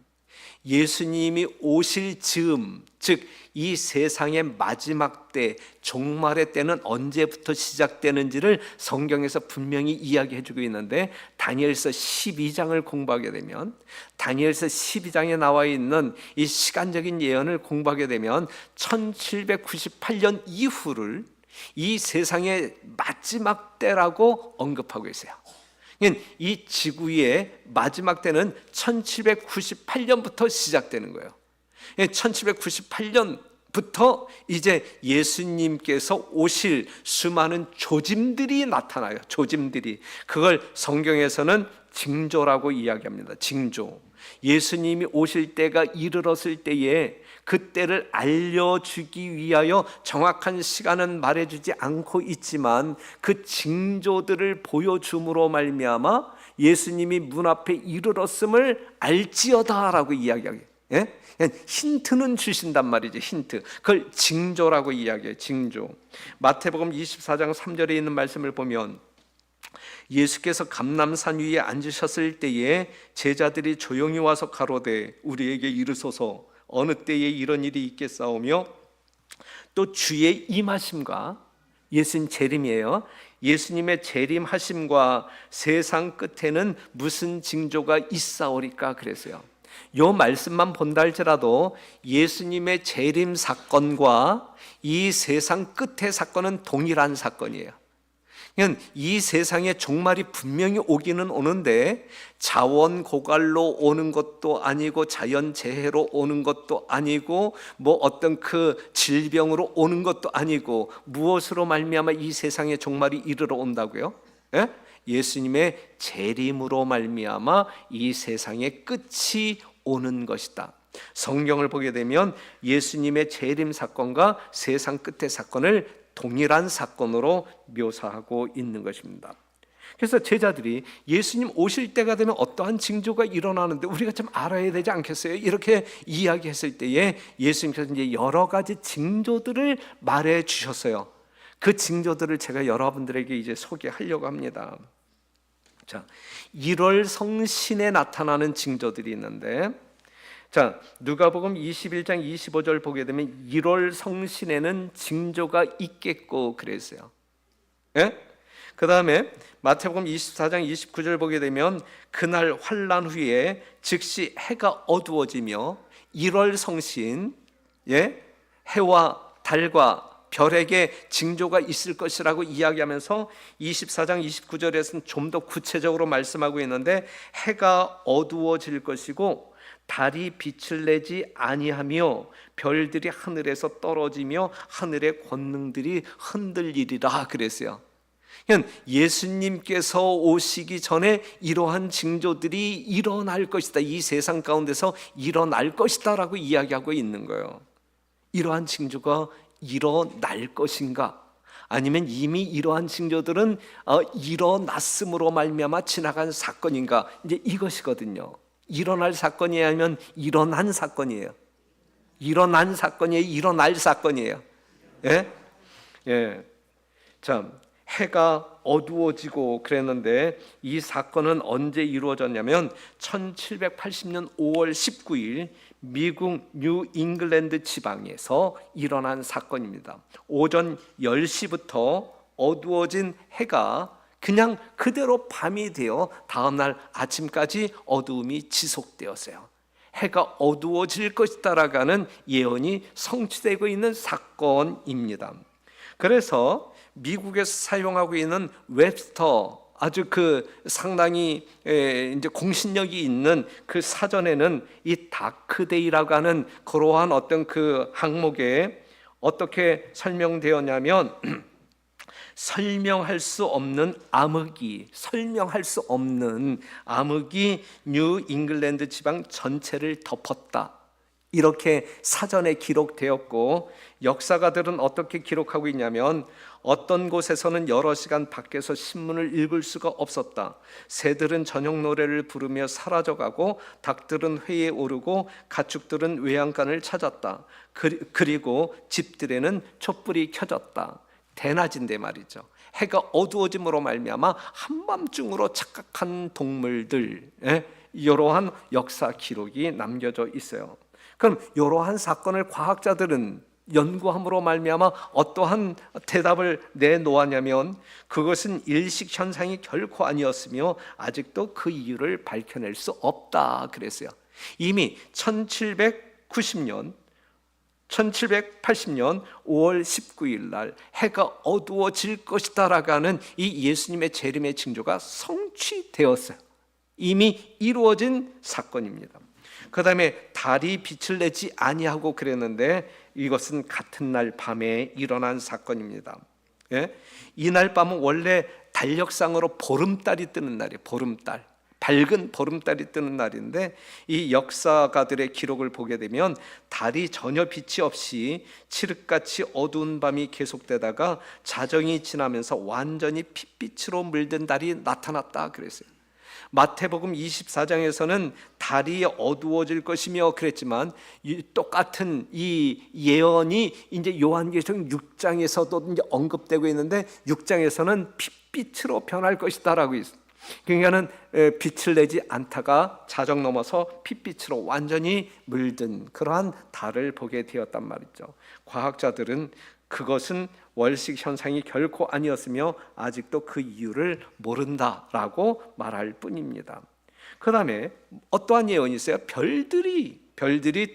예수님이 오실 즈음, 즉 이 세상의 마지막 때, 종말의 때는 언제부터 시작되는지를 성경에서 분명히 이야기해 주고 있는데, 다니엘서 12장을 공부하게 되면, 다니엘서 12장에 나와 있는 이 시간적인 예언을 공부하게 되면 1798년 이후를 이 세상의 마지막 때라고 언급하고 있어요. 이 지구의 마지막 때는 1798년부터 시작되는 거예요. 1798년부터 이제 예수님께서 오실 수많은 조짐들이 나타나요. 조짐들이. 그걸 성경에서는 징조라고 이야기합니다. 징조. 예수님이 오실 때가 이르렀을 때에 그때를 알려주기 위하여 정확한 시간은 말해주지 않고 있지만 그 징조들을 보여줌으로 말미암아 예수님이 문 앞에 이르렀음을 알지어다라고 이야기하게. 예? 힌트는 주신단 말이죠. 힌트. 그걸 징조라고 이야기해요. 징조. 마태복음 24장 3절에 있는 말씀을 보면 예수께서 감람산 위에 앉으셨을 때에 제자들이 조용히 와서 가로되 우리에게 이르소서 어느 때에 이런 일이 있겠사오며 또 주의 임하심과, 예수님 재림이에요. 예수님의 재림하심과 세상 끝에는 무슨 징조가 있사오리까 그랬어요. 요 말씀만 본다 할지라도 예수님의 재림 사건과 이 세상 끝의 사건은 동일한 사건이에요. 이 세상에 종말이 분명히 오기는 오는데 자원 고갈로 오는 것도 아니고 자연재해로 오는 것도 아니고 뭐 어떤 그 질병으로 오는 것도 아니고 무엇으로 말미암아 이 세상에 종말이 이르러 온다고요? 예? 예수님의 재림으로 말미암아 이 세상의 끝이 오는 것이다. 성경을 보게 되면 예수님의 재림 사건과 세상 끝의 사건을 동일한 사건으로 묘사하고 있는 것입니다. 그래서 제자들이 예수님 오실 때가 되면 어떠한 징조가 일어나는데 우리가 좀 알아야 되지 않겠어요? 이렇게 이야기했을 때에 예수님께서 이제 여러 가지 징조들을 말해 주셨어요. 그 징조들을 제가 여러분들에게 이제 소개하려고 합니다. 자, 1월 성신에 나타나는 징조들이 있는데, 자, 누가복음 21장 25절 보게 되면 1월 성신에는 징조가 있겠고 그랬어요. 예? 그 다음에 마태복음 24장 29절 보게 되면 그날 환난 후에 즉시 해가 어두워지며 1월 성신, 예? 해와 달과 별에게 징조가 있을 것이라고 이야기하면서 24장 29절에서는 좀 더 구체적으로 말씀하고 있는데, 해가 어두워질 것이고 달이 빛을 내지 아니하며 별들이 하늘에서 떨어지며 하늘의 권능들이 흔들리리라 그랬어요. 예수님께서 오시기 전에 이러한 징조들이 일어날 것이다, 이 세상 가운데서 일어날 것이다 라고 이야기하고 있는 거예요. 이러한 징조가 일어날 것인가? 아니면 이미 이러한 징조들은 일어났음으로 말미암아 지나간 사건인가? 이제 이것이거든요. 일어날 사건이 아니면 일어난 사건이에요. 일어난 사건이에요. 일어날 사건이에요. 예? 예. 자, 해가 어두워지고 그랬는데 이 사건은 언제 이루어졌냐면 1780년 5월 19일 미국 뉴 잉글랜드 지방에서 일어난 사건입니다. 오전 10시부터 어두워진 해가 그냥 그대로 밤이 되어 다음날 아침까지 어두움이 지속되었어요. 해가 어두워질 것이다라고 하는 예언이 성취되고 있는 사건입니다. 그래서 미국에서 사용하고 있는 웹스터, 아주 그 상당히 이제 공신력이 있는 그 사전에는 이 다크데이라고 하는 그러한 어떤 그 항목에 어떻게 설명되었냐면 설명할 수 없는 암흑이, 설명할 수 없는 암흑이 뉴 잉글랜드 지방 전체를 덮었다, 이렇게 사전에 기록되었고, 역사가들은 어떻게 기록하고 있냐면 어떤 곳에서는 여러 시간 밖에서 신문을 읽을 수가 없었다. 새들은 저녁 노래를 부르며 사라져가고 닭들은 회에 오르고 가축들은 외양간을 찾았다. 그리고 집들에는 촛불이 켜졌다. 대낮인데 말이죠. 해가 어두워짐으로 말미암아 한밤중으로 착각한 동물들, 이러한 역사 기록이 남겨져 있어요. 그럼 이러한 사건을 과학자들은 연구함으로 말미암아 어떠한 대답을 내놓았냐면 그것은 일식 현상이 결코 아니었으며 아직도 그 이유를 밝혀낼 수 없다 그랬어요. 이미 1780년 5월 19일 날 해가 어두워질 것이다 라고 하는 이 예수님의 재림의 징조가 성취되었어요. 이미 이루어진 사건입니다. 그 다음에 달이 빛을 내지 아니하고 그랬는데 이것은 같은 날 밤에 일어난 사건입니다. 예? 이날 밤은 원래 달력상으로 보름달이 뜨는 날이에요. 보름달, 밝은 보름달이 뜨는 날인데 이 역사가들의 기록을 보게 되면 달이 전혀 빛이 없이 칠흑같이 어두운 밤이 계속되다가 자정이 지나면서 완전히 핏빛으로 물든 달이 나타났다 그랬어요. 마태복음 24장에서는 달이 어두워질 것이며 그랬지만 똑같은 이 예언이 이제 요한계시록 6장에서도 이제 언급되고 있는데 6장에서는 핏빛으로 변할 것이다라고 있어요. 그러니까는 빛을 내지 않다가 자정 넘어서 핏빛으로 완전히 물든 그러한 달을 보게 되었단 말이죠. 과학자들은 그것은 월식 현상이 결코 아니었으며 아직도 그 이유를 모른다라고 말할 뿐입니다. 그 다음에 어떠한 예언이 있어요? 별들이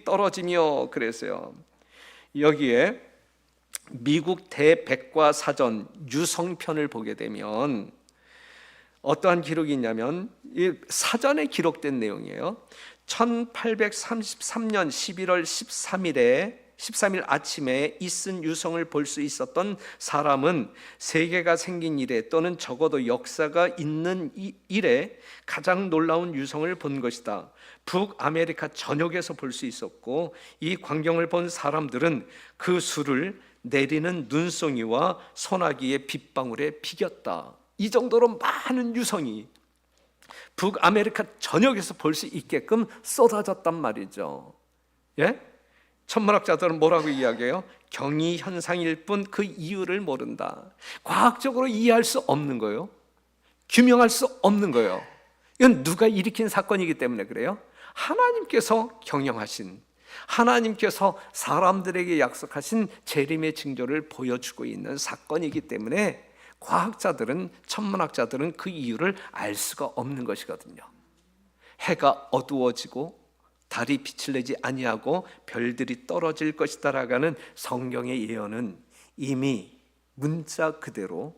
떨어지며 그랬어요. 여기에 미국 대백과사전 유성편을 보게 되면 어떠한 기록이 있냐면 이 사전에 기록된 내용이에요. 1833년 11월 13일 아침에 이슨 유성을 볼 수 있었던 사람은 세계가 생긴 이래 또는 적어도 역사가 있는 이래 가장 놀라운 유성을 본 것이다. 북아메리카 전역에서 볼 수 있었고 이 광경을 본 사람들은 그 수를 내리는 눈송이와 소나기의 빗방울에 비겼다. 이 정도로 많은 유성이 북아메리카 전역에서 볼 수 있게끔 쏟아졌단 말이죠. 예? 천문학자들은 뭐라고 이야기해요? 경이 현상일 뿐 그 이유를 모른다. 과학적으로 이해할 수 없는 거예요. 규명할 수 없는 거예요. 이건 누가 일으킨 사건이기 때문에 그래요. 하나님께서 경영하신, 하나님께서 사람들에게 약속하신 재림의 징조를 보여주고 있는 사건이기 때문에 과학자들은, 천문학자들은 그 이유를 알 수가 없는 것이거든요. 해가 어두워지고 달이 빛을 내지 아니하고 별들이 떨어질 것이다라고 하는 성경의 예언은 이미 문자 그대로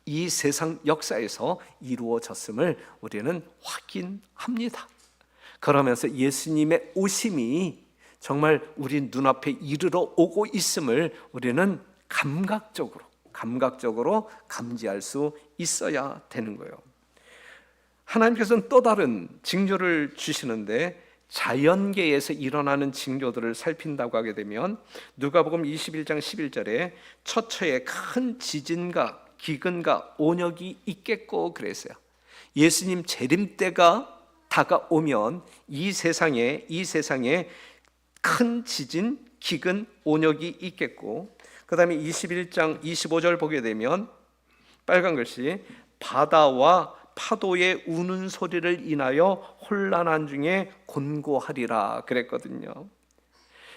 이 세상 역사에서 이루어졌음을 우리는 확인합니다. 그러면서 예수님의 오심이 정말 우리 눈앞에 이르러 오고 있음을 우리는 감각적으로 감지할 수 있어야 되는 거예요. 하나님께서는 또 다른 징조를 주시는데 자연계에서 일어나는 징조들을 살핀다고 하게 되면 누가복음 21장 11절에 처처에 큰 지진과 기근과 온역이 있겠고 그랬어요. 예수님 재림 때가 다가오면 이 세상에 큰 지진, 기근, 온역이 있겠고 그 다음에 21장 25절 보게 되면 빨간 글씨 바다와 파도의 우는 소리를 인하여 혼란한 중에 곤고하리라 그랬거든요.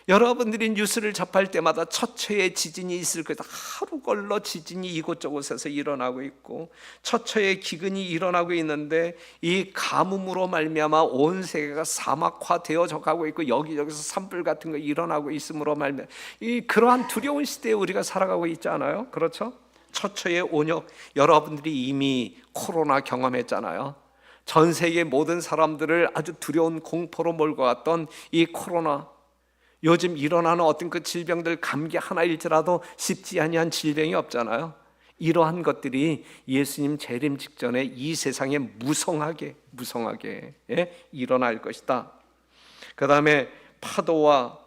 여러분들이 뉴스를 접할 때마다 처처의 지진이 있을 거다. 하루 걸러 지진이 이곳저곳에서 일어나고 있고 처처의 기근이 일어나고 있는데 이 가뭄으로 말미암아 온 세계가 사막화되어져 가고 있고 여기저기서 산불 같은 거 일어나고 있음으로 말미암아 그러한 두려운 시대에 우리가 살아가고 있지 않아요? 그렇죠? 처처의 온역, 여러분들이 이미 코로나 경험했잖아요. 전 세계 모든 사람들을 아주 두려운 공포로 몰고 갔던 이 코로나, 요즘 일어나는 어떤 그 질병들 감기 하나일지라도 쉽지 아니한 질병이 없잖아요. 이러한 것들이 예수님 재림 직전에 이 세상에 무성하게 일어날 것이다. 그 다음에 바다와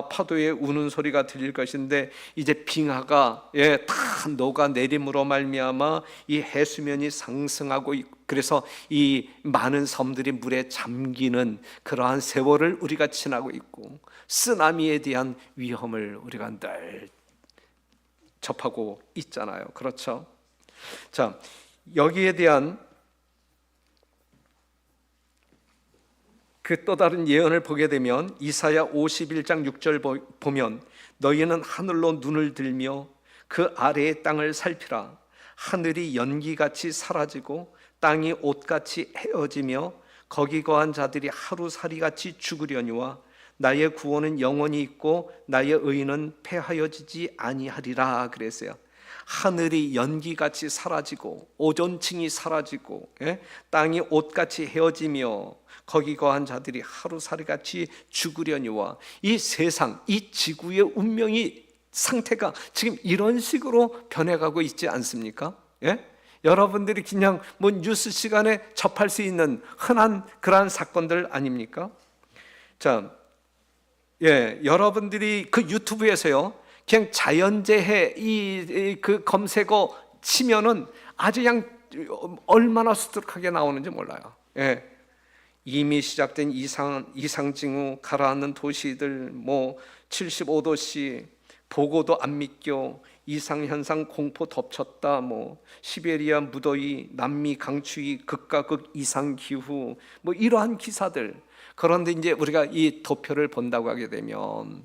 파도의 우는 소리가 들릴 것인데 이제 빙하가 다 녹아내림으로 말미암아 이 해수면이 상승하고 그래서 이 많은 섬들이 물에 잠기는 그러한 세월을 우리가 지나고 있고 쓰나미에 대한 위험을 우리가 늘 접하고 있잖아요. 그렇죠? 자, 여기에 대한 그 또 다른 예언을 보게 되면 이사야 51장 6절 보면 너희는 하늘로 눈을 들며 그 아래의 땅을 살피라. 하늘이 연기같이 사라지고 땅이 옷같이 헤어지며 거기 거한 자들이 하루살이같이 죽으려니와 나의 구원은 영원히 있고 나의 의는 패하여지지 아니하리라 그랬어요. 하늘이 연기같이 사라지고 오존층이 사라지고 땅이 옷같이 헤어지며 거기 거한 자들이 하루살이같이 죽으려니와 이 세상, 이 지구의 운명이 상태가 지금 이런 식으로 변해가고 있지 않습니까? 여러분들이 그냥 뭐 뉴스 시간에 접할 수 있는 흔한 그러한 사건들 아닙니까? 자, 여러분들이 그 유튜브에서요, 그냥 자연재해 그 검색어 치면은 아주 그냥 얼마나 수두룩하게 나오는지 몰라요. 이미 시작된 이상징후, 가라앉는 도시들, 뭐 75도씨, 보고도 안 믿겨, 이상현상 공포 덮쳤다, 뭐 시베리아 무더위, 남미 강추위, 극과 극 이상기후, 뭐 이러한 기사들. 그런데 이제 우리가 이 도표를 본다고 하게 되면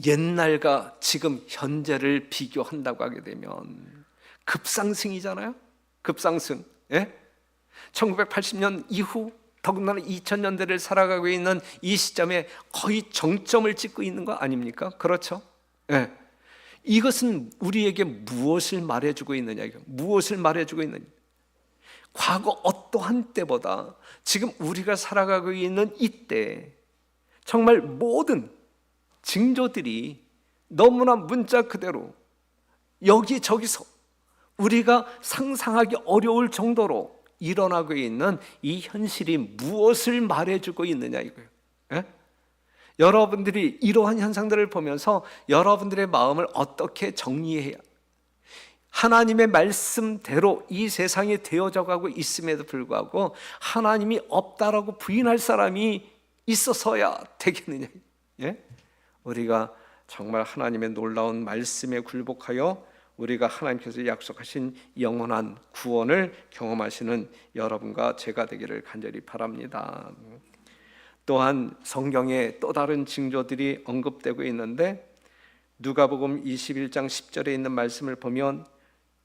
옛날과 지금 현재를 비교한다고 하게 되면 급상승이잖아요. 급상승. 1980년 이후 더군다나 2000년대를 살아가고 있는 이 시점에 거의 정점을 찍고 있는 거 아닙니까? 그렇죠? 이것은 우리에게 무엇을 말해주고 있느냐? 무엇을 말해주고 있느냐? 과거 어떠한 때보다 지금 우리가 살아가고 있는 이때 정말 모든 징조들이 너무나 문자 그대로 여기저기서 우리가 상상하기 어려울 정도로 일어나고 있는 이 현실이 무엇을 말해주고 있느냐 이거예요. 여러분들이 이러한 현상들을 보면서 여러분들의 마음을 어떻게 정리해야, 하나님의 말씀대로 이 세상이 되어져 가고 있음에도 불구하고 하나님이 없다라고 부인할 사람이 있어서야 되겠느냐. 우리가 정말 하나님의 놀라운 말씀에 굴복하여 우리가 하나님께서 약속하신 영원한 구원을 경험하시는 여러분과 제가 되기를 간절히 바랍니다. 또한 성경에 또 다른 징조들이 언급되고 있는데 누가복음 21장 10절에 있는 말씀을 보면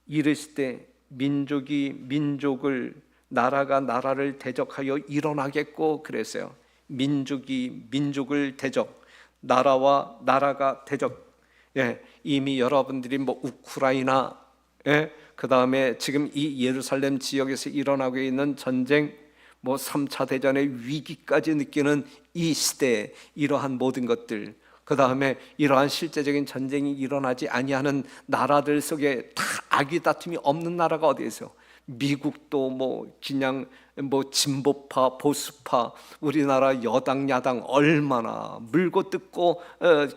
이르시되 민족이 민족을, 나라가 나라를 대적하여 일어나겠고 그랬어요. 민족이 민족을 대적, 나라와 나라가 대적. 이미 여러분들이 뭐 우크라이나, 그 다음에 지금 이 예루살렘 지역에서 일어나고 있는 전쟁, 뭐 3차 대전의 위기까지 느끼는 이 시대에 이러한 모든 것들, 그 다음에 이러한 실제적인 전쟁이 일어나지 아니하는 나라들 속에 다 악의 다툼이 없는 나라가 어디 있어요? 미국도 뭐 그냥 뭐 진보파 보수파, 우리나라 여당 야당 얼마나 물고 뜯고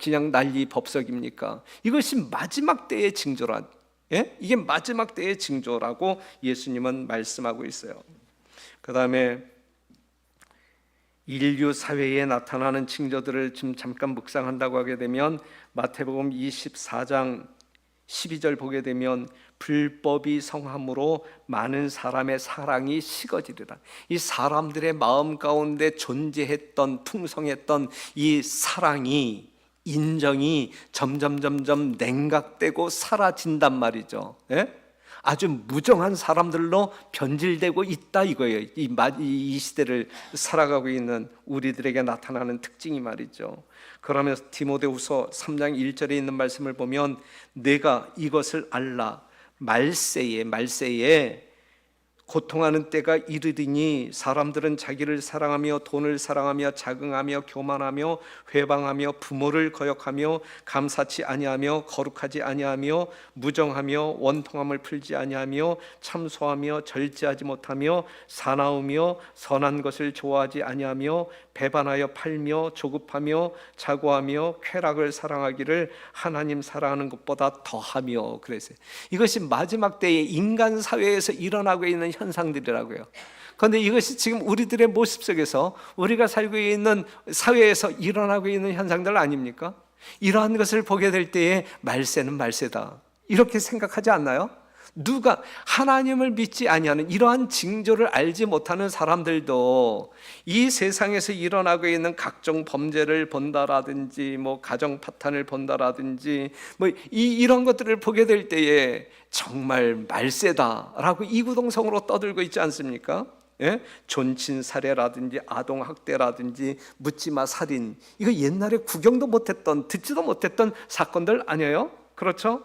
그냥 난리 법석입니까? 이것이 마지막 때의 징조라. 이게 마지막 때의 징조라고 예수님은 말씀하고 있어요. 그 다음에 인류 사회에 나타나는 징조들을 좀 잠깐 묵상한다고 하게 되면 마태복음 24장 12절 보게 되면 불법이 성함으로 많은 사람의 사랑이 식어지리라. 이 사람들의 마음 가운데 존재했던 풍성했던 이 사랑이, 인정이 점점 냉각되고 사라진단 말이죠. 아주 무정한 사람들로 변질되고 있다 이거예요. 이 시대를 살아가고 있는 우리들에게 나타나는 특징이 말이죠. 그러면서 디모데후서 3장 1절에 있는 말씀을 보면 내가 이것을 알라. 말세에 고통하는 때가 이르리니 사람들은 자기를 사랑하며 돈을 사랑하며 자긍하며 교만하며 회방하며 부모를 거역하며 감사치 아니하며 거룩하지 아니하며 무정하며 원통함을 풀지 아니하며 참소하며 절제하지 못하며 사나우며 선한 것을 좋아하지 아니하며 배반하여 팔며 조급하며 자고하며 쾌락을 사랑하기를 하나님 사랑하는 것보다 더하며 그랬어요. 이것이 마지막 때에 인간 사회에서 일어나고 있는 현상들이라고요. 그런데 이것이 지금 우리들의 모습 속에서 우리가 살고 있는 사회에서 일어나고 있는 현상들 아닙니까? 이러한 것을 보게 될 때에 말세는 말세다 이렇게 생각하지 않나요? 누가 하나님을 믿지 아니하는 이러한 징조를 알지 못하는 사람들도 이 세상에서 일어나고 있는 각종 범죄를 본다라든지 뭐 가정 파탄을 본다라든지 뭐 이런 것들을 보게 될 때에 정말 말세다라고 이구동성으로 떠들고 있지 않습니까? 예? 존친 살해라든지 아동 학대라든지 묻지마 살인, 이거 옛날에 구경도 못했던 듣지도 못했던 사건들 아니에요? 그렇죠?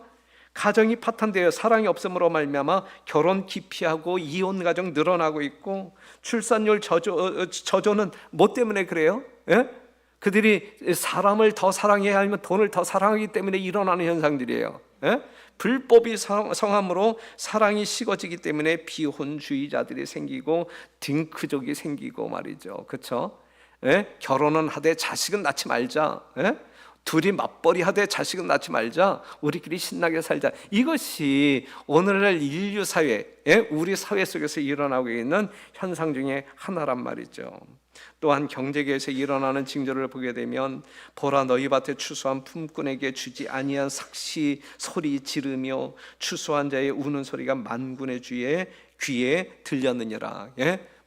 가정이 파탄되어 사랑이 없음으로 말미암아 결혼 기피하고 이혼 가정 늘어나고 있고 출산율 저조는 뭐 때문에 그래요? 예? 그들이 사람을 더 사랑해야 하면 돈을 더 사랑하기 때문에 일어나는 현상들이에요. 예? 불법이 성함으로 사랑이 식어지기 때문에 비혼주의자들이 생기고 딩크족이 생기고 말이죠. 그렇죠? 예? 결혼은 하되 자식은 낳지 말자. 예? 둘이 맞벌이 하되 자식은 낳지 말자. 우리끼리 신나게 살자. 이것이 오늘날 인류 사회, 우리 사회 속에서 일어나고 있는 현상 중에 하나란 말이죠. 또한 경제계에서 일어나는 징조를 보게 되면 보라 너희 밭에 추수한 품꾼에게 주지 아니한 삭시 소리 지르며 추수한 자의 우는 소리가 만군의 귀에 들렸느니라.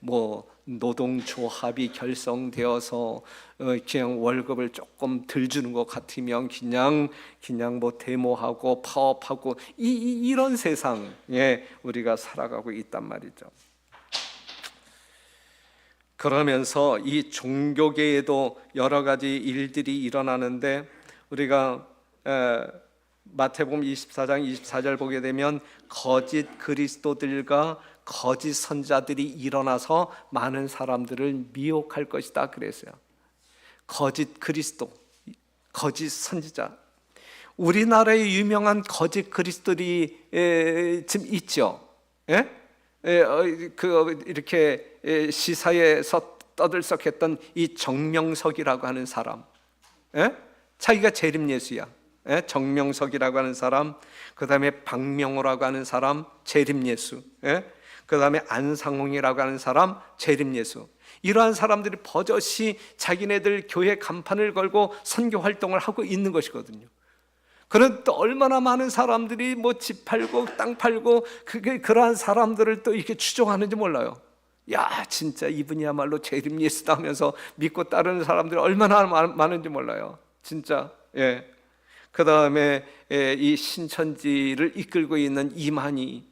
뭐 노동조합이 결성되어서 그냥 월급을 조금 덜 주는 것 같으면 그냥 뭐 데모하고 파업하고 이런 세상에 우리가 살아가고 있단 말이죠. 그러면서 이 종교계에도 여러 가지 일들이 일어나는데 우리가 마태복음 24장 24절 보게 되면 거짓 그리스도들과 거짓 선자들이 일어나서 많은 사람들을 미혹할 것이다 그랬어요. 거짓 그리스도, 거짓 선지자. 우리나라에 유명한 거짓 그리스도들이 지금 있죠. 이렇게 시사에서 떠들썩했던 이 정명석이라고 하는 사람, 자기가 재림 예수야. 정명석이라고 하는 사람, 그 다음에 박명호라고 하는 사람 재림 예수, 그 다음에 안상홍이라고 하는 사람 재림 예수. 이러한 사람들이 버젓이 자기네들 교회 간판을 걸고 선교 활동을 하고 있는 것이거든요. 그런 또 얼마나 많은 사람들이 뭐 집 팔고 땅 팔고 그러한 사람들을 또 이렇게 추종하는지 몰라요. 야, 진짜 이분이야말로 재림 예수다 하면서 믿고 따르는 사람들이 얼마나 많은지 몰라요. 진짜. 그 다음에 이 신천지를 이끌고 있는 이만희,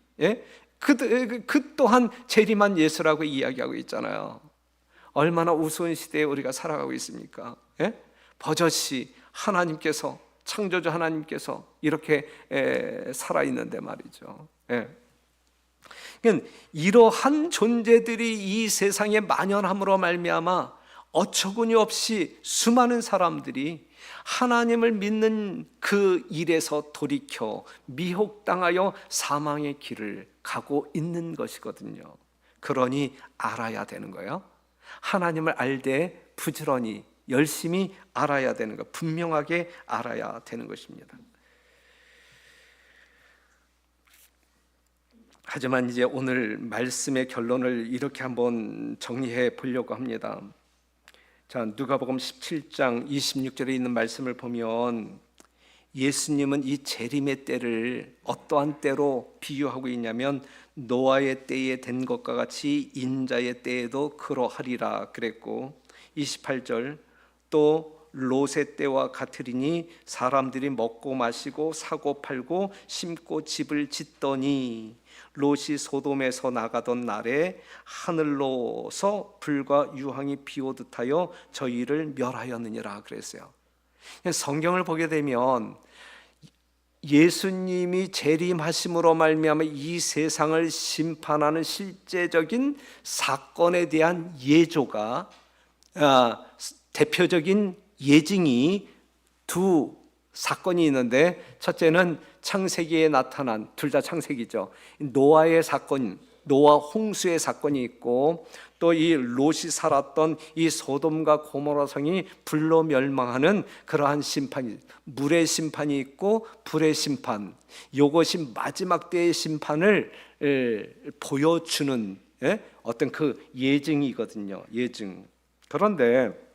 그 또한 재림한 예수라고 이야기하고 있잖아요. 얼마나 우스운 시대에 우리가 살아가고 있습니까? 버젓이 하나님께서, 창조주 하나님께서 이렇게 살아있는데 말이죠. 이러한 존재들이 이 세상에 만연함으로 말미암아 어처구니 없이 수많은 사람들이 하나님을 믿는 그 일에서 돌이켜 미혹당하여 사망의 길을 가고 있는 것이거든요. 그러니 알아야 되는 거예요. 하나님을 알되 부지런히 열심히 알아야 되는 것, 분명하게 알아야 되는 것입니다. 하지만 이제 오늘 말씀의 결론을 이렇게 한번 정리해 보려고 합니다. 자, 누가복음 17장 26절에 있는 말씀을 보면 예수님은 이 재림의 때를 어떠한 때로 비유하고 있냐면 노아의 때에 된 것과 같이 인자의 때에도 그러하리라 그랬고, 28절 또 롯의 때와 같으리니 사람들이 먹고 마시고 사고 팔고 심고 집을 짓더니 롯이 소돔에서 나가던 날에 하늘로서 불과 유황이 비오듯 하여 저희를 멸하였느니라 그랬어요. 성경을 보게 되면 예수님이 재림하심으로 말미암아 이 세상을 심판하는 실제적인 사건에 대한 예조가, 대표적인 예증이 두 사건이 있는데, 첫째는 창세기에 나타난, 둘 다 창세기죠, 노아의 사건, 노아 홍수의 사건이 있고, 또 이 롯이 살았던 이 소돔과 고모라 성이 불로 멸망하는 그러한 심판이, 물의 심판이 있고 불의 심판, 이것이 마지막 때의 심판을 보여주는 어떤 그 예증이거든요. 예증. 그런데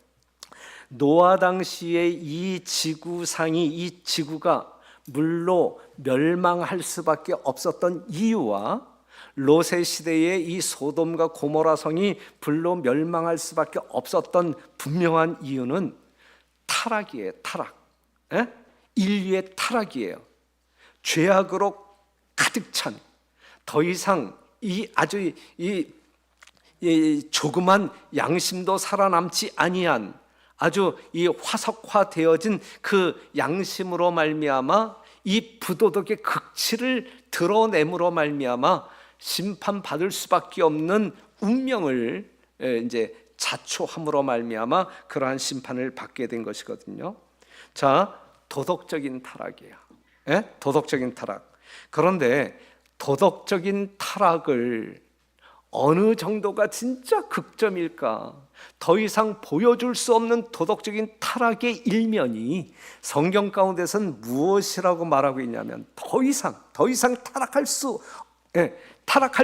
노아 당시에 이 지구상이, 이 지구가 물로 멸망할 수밖에 없었던 이유와 롯의 시대에 이 소돔과 고모라 성이 불로 멸망할 수밖에 없었던 분명한 이유는 타락이에요. 타락. 인류의 타락이에요. 죄악으로 가득 찬, 더 이상 이 아주 이 조그만 양심도 살아남지 아니한 아주 이 화석화되어진 그 양심으로 말미암아 이 부도덕의 극치를 드러냄으로 말미암아 심판받을 수밖에 없는 운명을 이제 자초함으로 말미암아 그러한 심판을 받게 된 것이거든요. 자, 도덕적인 타락이에요. 도덕적인 타락. 그런데 도덕적인 타락을 어느 정도가 진짜 극점일까? 더 이상 보여줄 수 없는 도덕적인 타락의 일면이 성경 가운데서는 무엇이라고 말하고 있냐면 더 이상 타락할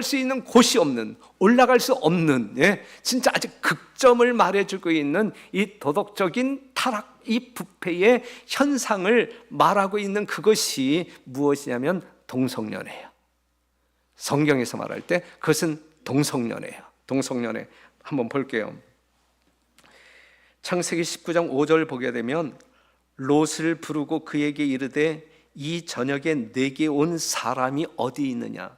수 있는 곳이 없는, 올라갈 수 없는, 진짜 아주 극점을 말해주고 있는 이 도덕적인 타락, 이 부패의 현상을 말하고 있는 그것이 무엇이냐면 동성연애예요. 성경에서 말할 때 그것은 동성연애예요. 동성연애 한번 볼게요. 창세기 19장 5절 보게 되면 롯을 부르고 그에게 이르되 이 저녁에 내게 온 사람이 어디 있느냐?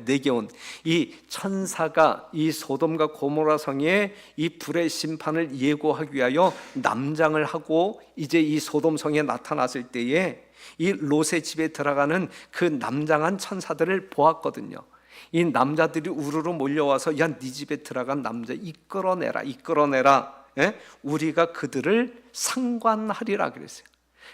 내게 온 이 천사가 이 소돔과 고모라 성에 이 불의 심판을 예고하기 위하여 남장을 하고 이제 이 소돔 성에 나타났을 때에 이 롯의 집에 들어가는 그 남장한 천사들을 보았거든요. 이 남자들이 우르르 몰려와서 야, 네 집에 들어간 남자 이끌어내라. 우리가 그들을 상관하리라 그랬어요.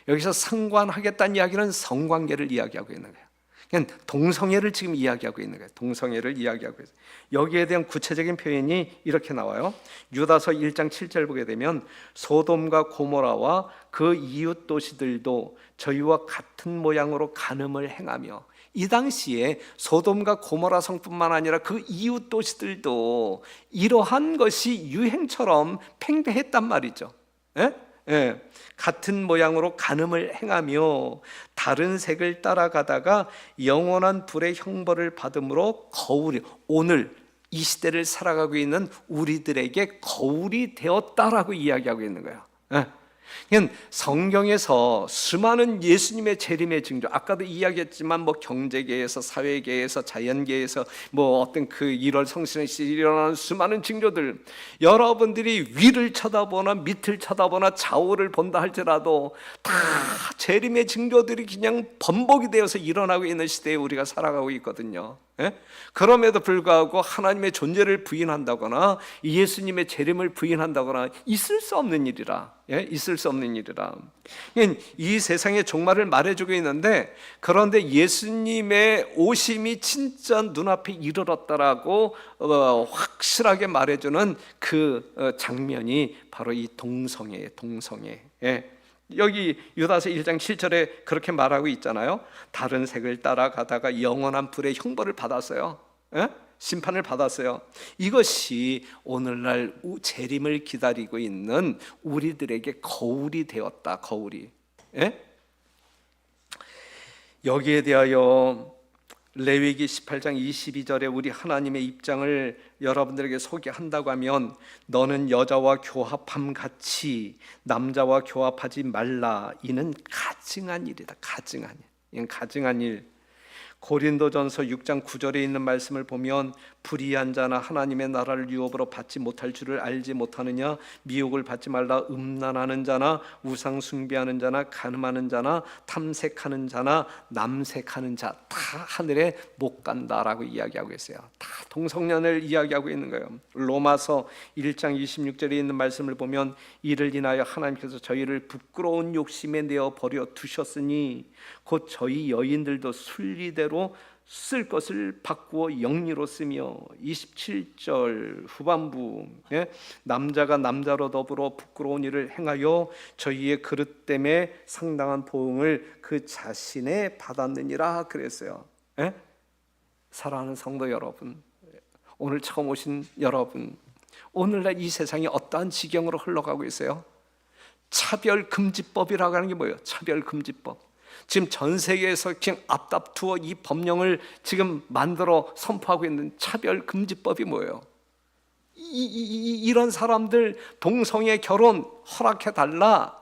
여기서 상관하겠다는 이야기는 성관계를 이야기하고 있는 거예요. 그냥 동성애를 지금 이야기하고 있는 거예요. 동성애를 이야기하고 있어요. 여기에 대한 구체적인 표현이 이렇게 나와요. 유다서 1장 7절 보게 되면 소돔과 고모라와 그 이웃 도시들도 저희와 같은 모양으로 간음을 행하며, 이 당시에 소돔과 고모라 성뿐만 아니라 그 이웃 도시들도 이러한 것이 유행처럼 팽배했단 말이죠. 같은 모양으로 간음을 행하며 다른 색을 따라가다가 영원한 불의 형벌을 받음으로 거울이, 오늘 이 시대를 살아가고 있는 우리들에게 거울이 되었다라고 이야기하고 있는 거예요. 성경에서 수많은 예수님의 재림의 징조, 아까도 이야기했지만 뭐 경제계에서, 사회계에서, 자연계에서 뭐 어떤 그 1월 성신에서 일어나는 수많은 징조들, 여러분들이 위를 쳐다보나 밑을 쳐다보나 좌우를 본다 할지라도 다 재림의 징조들이 그냥 번복이 되어서 일어나고 있는 시대에 우리가 살아가고 있거든요. 그럼에도 불구하고 하나님의 존재를 부인한다거나 예수님의 재림을 부인한다거나 있을 수 없는 일이라. 있을 수 없는 일이라. 이 세상의 종말을 말해주고 있는데, 그런데 예수님의 오심이 진짜 눈앞에 이르렀다라고 확실하게 말해주는 그 장면이 바로 이 동성애예요. 동성애. 여기 유다서 1장 7절에 그렇게 말하고 있잖아요. 다른 색을 따라가다가 영원한 불의 형벌을 받았어요. 심판을 받았어요. 이것이 오늘날 재림을 기다리고 있는 우리들에게 거울이 되었다. 거울이. 여기에 대하여 레위기 18장 22절에 우리 하나님의 입장을 여러분들에게 소개한다고 하면, 너는 여자와 교합함 같이 남자와 교합하지 말라. 이는 가증한 일이다. 가증한 일. 이건 가증한 일. 고린도전서 6장 9절에 있는 말씀을 보면, 불의한 자나 하나님의 나라를 유업으로 받지 못할 줄을 알지 못하느냐? 미혹을 받지 말라. 음란하는 자나 우상 숭배하는 자나 간음하는 자나 탐색하는 자나 남색하는 자 다 하늘에 못 간다라고 이야기하고 있어요. 다 동성연을 이야기하고 있는 거예요. 로마서 1장 26절에 있는 말씀을 보면, 이를 인하여 하나님께서 저희를 부끄러운 욕심에 내어 버려 두셨으니 곧 저희 여인들도 순리대로 쓸 것을 바꾸어 영리로 쓰며, 27절 후반부, 남자가 남자로 더불어 부끄러운 일을 행하여 저희의 그릇 때문에 상당한 보응을 그 자신에 받았느니라 그랬어요. 사랑하는 성도 여러분, 오늘 처음 오신 여러분, 오늘날 이 세상이 어떠한 지경으로 흘러가고 있어요? 차별금지법이라고 하는 게 뭐예요? 차별금지법. 지금 전 세계에서 지금 앞다투어 이 법령을 지금 만들어 선포하고 있는 차별금지법이 뭐예요? 이런 사람들 동성애 결혼 허락해달라,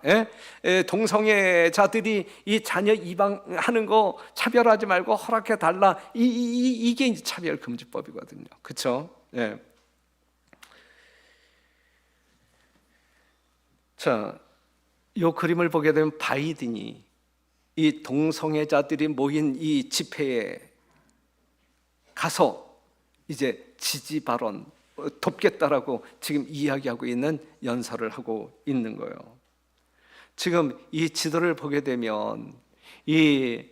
동성애자들이 이 자녀 입양하는 거 차별하지 말고 허락해달라, 이게 이제 차별금지법이거든요. 그렇죠? 예. 자, 이 그림을 보게 되면 바이든이 이 동성애자들이 모인 이 집회에 가서 이제 지지 발언 돕겠다라고 지금 이야기하고 있는 연설을 하고 있는 거예요. 지금 이 지도를 보게 되면 이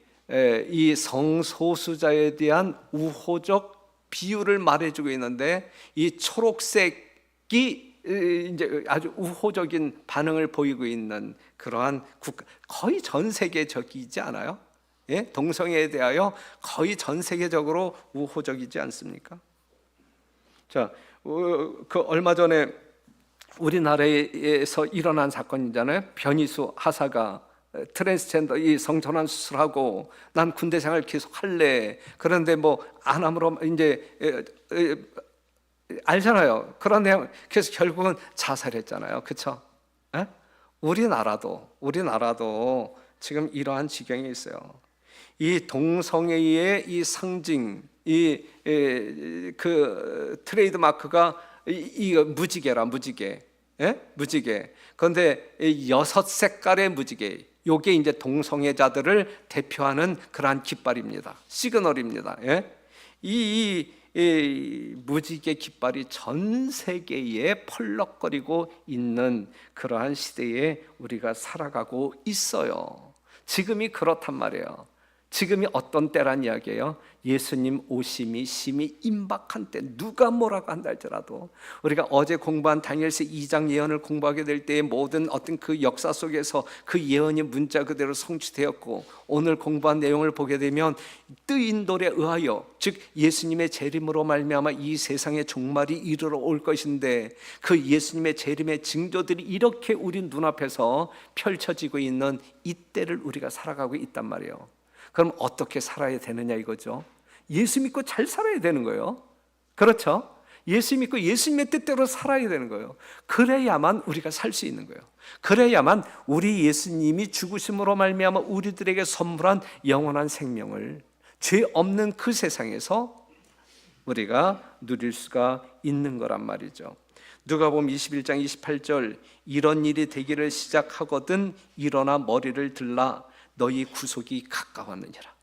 성소수자에 대한 우호적 비율을 말해주고 있는데, 이 초록색이 이제 아주 우호적인 반응을 보이고 있는 그러한 국가, 거의 전 세계적이지 않아요? 예? 동성애에 대하여 거의 전 세계적으로 우호적이지 않습니까? 자, 그 얼마 전에 우리나라에서 일어난 사건이잖아요. 변희수 하사가 트랜스젠더 이 성전환 수술하고 난 군대 생활 계속 할래. 그런데 뭐 안 함으로 이제 알잖아요. 그런데 그래서 결국은 자살했잖아요. 그렇죠? 우리나라도 지금 이러한 지경에 있어요. 이 동성애의 이 상징, 그 트레이드 마크가 이 무지개라, 무지개. 무지개. 그런데 6색깔의 무지개. 요게 이제 동성애자들을 대표하는 그러한 깃발입니다. 시그널입니다. 이 무지개 깃발이 전 세계에 펄럭거리고 있는 그러한 시대에 우리가 살아가고 있어요. 지금이 그렇단 말이에요. 지금이 어떤 때란 이야기예요? 예수님 오심이 심히 임박한 때. 누가 뭐라고 한다 할지라도 우리가 어제 공부한 다니엘서 2장 예언을 공부하게 될 때의 모든 어떤 그 역사 속에서 그 예언이 문자 그대로 성취되었고, 오늘 공부한 내용을 보게 되면 뜨인 돌에 의하여, 즉 예수님의 재림으로 말미암아 이 세상의 종말이 이르러 올 것인데, 그 예수님의 재림의 징조들이 이렇게 우리 눈앞에서 펼쳐지고 있는 이때를 우리가 살아가고 있단 말이에요. 그럼 어떻게 살아야 되느냐 이거죠. 예수 믿고 잘 살아야 되는 거예요. 그렇죠? 예수 믿고 예수님의 뜻대로 살아야 되는 거예요. 그래야만 우리가 살 수 있는 거예요. 그래야만 우리 예수님이 죽으심으로 말미암아 우리들에게 선물한 영원한 생명을 죄 없는 그 세상에서 우리가 누릴 수가 있는 거란 말이죠. 누가복음 21장 28절, 이런 일이 되기를 시작하거든 일어나 머리를 들라, 너희 구속이 가까웠느니라.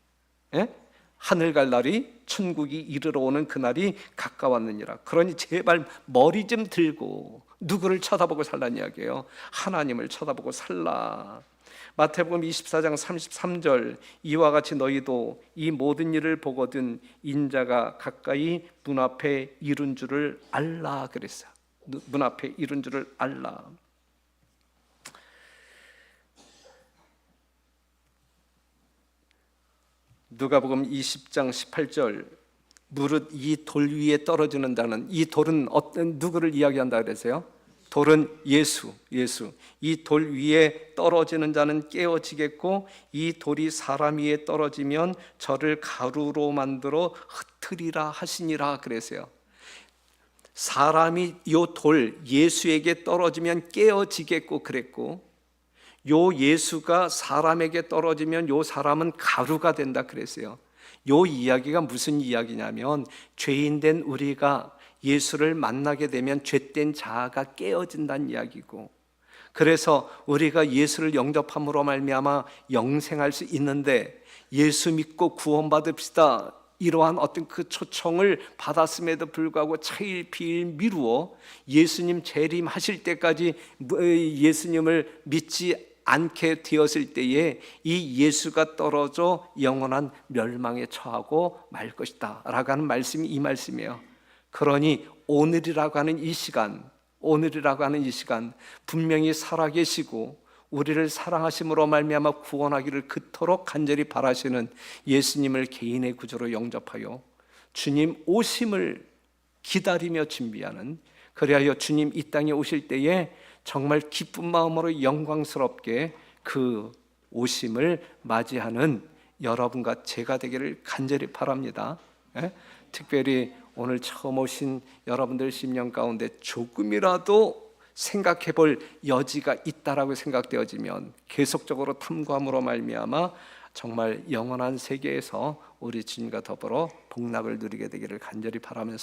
하늘 갈 날이, 천국이 이르러 오는 그날이 가까웠느니라. 그러니 제발 머리 좀 들고 누구를 쳐다보고 살라는 이야기예요? 하나님을 쳐다보고 살라. 마태복음 24장 33절, 이와 같이 너희도 이 모든 일을 보거든 인자가 가까이 문 앞에 이른 줄을 알라 그랬어요. 문 앞에 이른 줄을 알라. 누가복음 20장 18절, 무릇 이 돌 위에 떨어지는 자는, 이 돌은 어떤 누구를 이야기한다 그랬어요? 돌은 예수. 이 돌 위에 떨어지는 자는 깨어지겠고, 이 돌이 사람 위에 떨어지면 저를 가루로 만들어 흩으리라 하시니라 그랬어요. 사람이 요 돌 예수에게 떨어지면 깨어지겠고 그랬고, 요 예수가 사람에게 떨어지면 요 사람은 가루가 된다 그랬어요. 요 이야기가 무슨 이야기냐면, 죄인된 우리가 예수를 만나게 되면 죄된 자아가 깨어진다는 이야기고, 그래서 우리가 예수를 영접함으로 말미암아 영생할 수 있는데, 예수 믿고 구원받읍시다 이러한 어떤 그 초청을 받았음에도 불구하고 차일피일 미루어 예수님 재림하실 때까지 예수님을 믿지 않게 되었을 때에 이 예수가 떨어져 영원한 멸망에 처하고 말 것이다 라고 하는 말씀이 이 말씀이에요. 그러니 오늘이라고 하는 이 시간, 분명히 살아계시고 우리를 사랑하심으로 말미암아 구원하기를 그토록 간절히 바라시는 예수님을 개인의 구주로 영접하여 주님 오심을 기다리며 준비하는, 그리하여 주님 이 땅에 오실 때에 정말 기쁜 마음으로 영광스럽게 그 오심을 맞이하는 여러분과 제가 되기를 간절히 바랍니다. 예? 특별히 오늘 처음 오신 여러분들 심령 가운데 조금이라도 생각해 볼 여지가 있다라고 생각되어지면 계속적으로 탐구함으로 말미암아 정말 영원한 세계에서 우리 주님과 더불어 복락을 누리게 되기를 간절히 바라면서